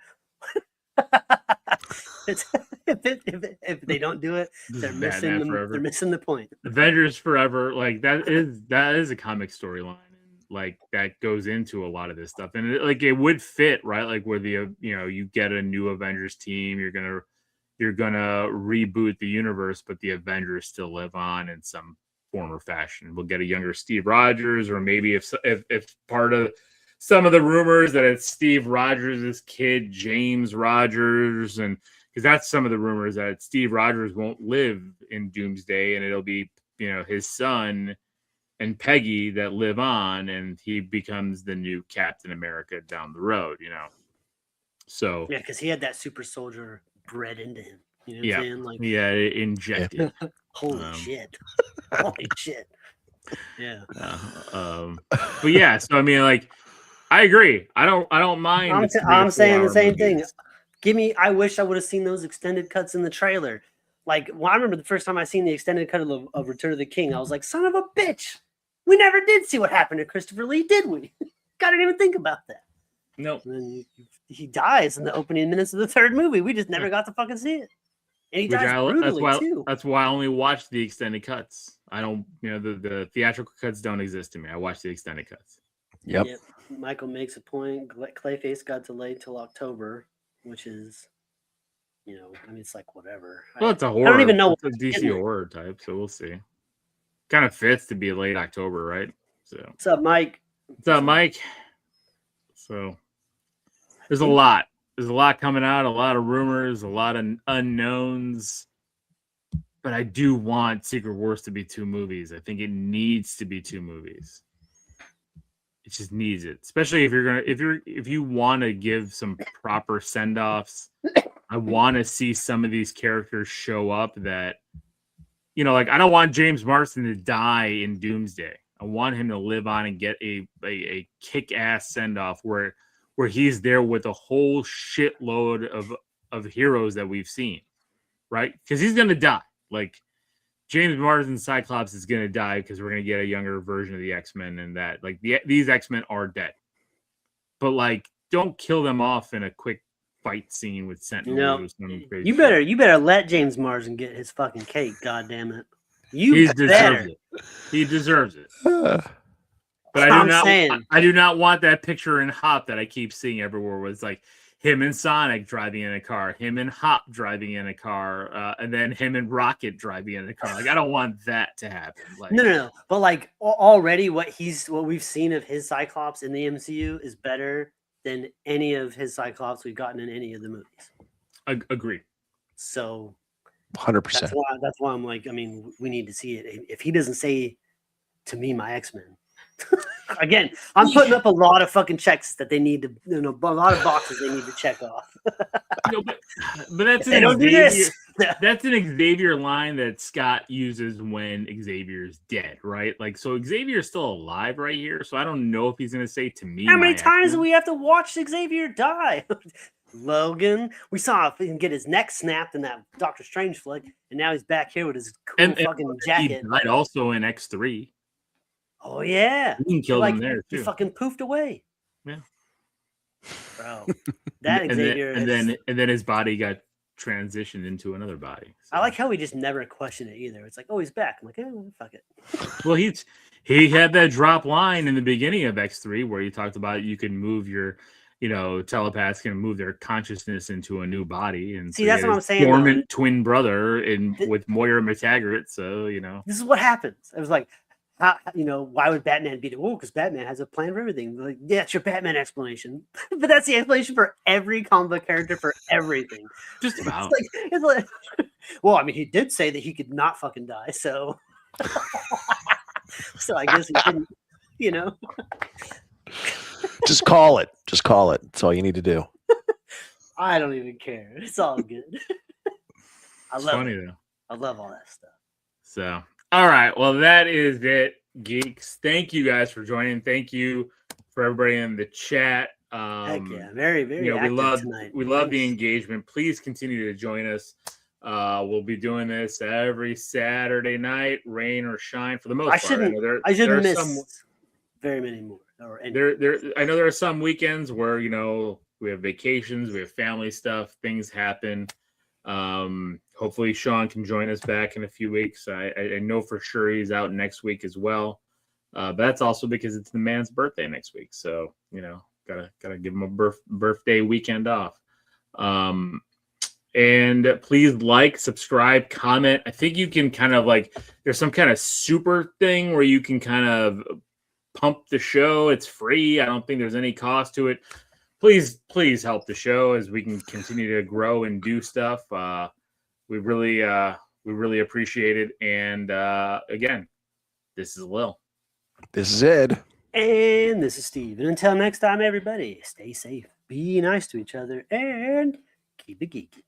If they don't do it, they're missing the point.
Avengers Forever, like that is a comic storyline, like that goes into a lot of this stuff, and it would fit, right? Like where you get a new Avengers team, you're gonna reboot the universe, but the Avengers still live on in some form or fashion. We'll get a younger Steve Rogers, or maybe if part of some of the rumors that it's Steve Rogers' kid, James Rogers, and because that's some of the rumors that Steve Rogers won't live in Doomsday, and it'll be his son and Peggy that live on, and he becomes the new Captain America down the road. So
yeah, because he had that super soldier bred into him. You know what I'm saying? Like,
yeah, injected.
Holy shit! Holy shit! Yeah.
But yeah, so I mean, like, I agree. I don't mind.
I'm saying the same thing. I wish I would have seen those extended cuts in the trailer. Like, I remember the first time I seen the extended cut of Return of the King, I was like, son of a bitch. We never did see what happened to Christopher Lee, did we? God, I didn't even think about that.
No.
And then he dies in the opening minutes of the third movie. We just never got to fucking see it. And he dies brutally, too.
That's why I only watch the extended cuts. I don't, the theatrical cuts don't exist to me. I watch the extended cuts.
Yep.
Michael makes a point. Clayface got delayed till October, which is, it's like whatever.
Well, it's a horror.
I don't even know.
It's a DC horror type, so we'll see. Kind of fits to be late October, right? So.
What's up, Mike?
What's up, Mike? So there's a lot. There's a lot coming out, a lot of rumors, a lot of unknowns. But I do want Secret Wars to be 2 movies. I think it needs to be 2 movies. It just needs it, especially if you want to give some proper send-offs. I want to see some of these characters show up that, like I don't want James Marsden to die in Doomsday. I want him to live on and get a kick-ass send-off where he's there with a whole shitload of heroes that we've seen, right? Because he's gonna die. Like James Marsden's Cyclops is gonna die because we're gonna get a younger version of the X-Men, and that these X-Men are dead. But like, don't kill them off in a quick fight scene with Sentinel.
No, you better let James Marsden get his fucking cake. God damn it,
he deserves it. He deserves it. But I do not want that picture in Hop that I keep seeing everywhere. Was like him and Sonic driving in a car, him and Hop driving in a car, and then him and Rocket driving in a car. Like I don't want that to happen. Like,
no. But like already, what we've seen of his Cyclops in the MCU is better than any of his Cyclops we've gotten in any of the movies.
Agree.
So
100%.
That's why I'm like, I mean, we need to see it. If he doesn't say to me, my X-Men. Again, I'm putting up a lot of fucking checks that they need to, a lot of boxes they need to check off.
But that's
they don't do this.
that's an Xavier line that Scott uses when Xavier's dead, right? Like, so Xavier's still alive right here. So I don't know if he's going to say to me.
How many times do
X-Men.
we have to watch Xavier die? Logan, we saw him get his neck snapped in that Doctor Strange flick, and now he's back here with his cool fucking jacket.
He died also in X3.
Oh yeah,
You can kill him there
he
too.
fucking poofed away.
Yeah,
bro, that Xavier,
and then his body got transitioned into another body. So.
I like how we just never question it either. It's like, oh, he's back. I'm like, oh, fuck it.
Well, he had that drop line in the beginning of X3 where he talked about you can move your, telepaths can move their consciousness into a new body. And
see, that's what I'm saying.
Dormant twin brother with Moira McTaggart. So
this is what happens. It was like, why would Batman beat it? Oh, because Batman has a plan for everything. Like, yeah, it's your Batman explanation, but that's the explanation for every comic book character for everything.
Just about.
It's like, well, I mean, he did say that he could not fucking die, so so I guess he couldn't,
Just call it. Just call it. That's all you need to do.
I don't even care. It's all good. I love
funny
it.
though.
I love all that stuff.
So, all right. Well, that is it, geeks. Thank you guys for joining. Thank you for everybody in the chat.
Heck yeah, very, very active tonight.
We love the engagement. Please continue to join us. We'll be doing this every Saturday night, rain or shine, for the most part.
I shouldn't miss very many more.
I know there are some weekends where we have vacations, we have family stuff, things happen. Hopefully Sean can join us back in a few weeks. I know for sure he's out next week as well. But that's also because it's the man's birthday next week. So, gotta give him a birthday weekend off. And please subscribe, comment. I think you can kind of there's some kind of super thing where you can kind of pump the show. It's free. I don't think there's any cost to it. Please help the show as we can continue to grow and do stuff. We really appreciate it. And again, this is Lil.
This is Ed.
And this is Steve. And until next time, everybody, stay safe, be nice to each other, and keep it geeky.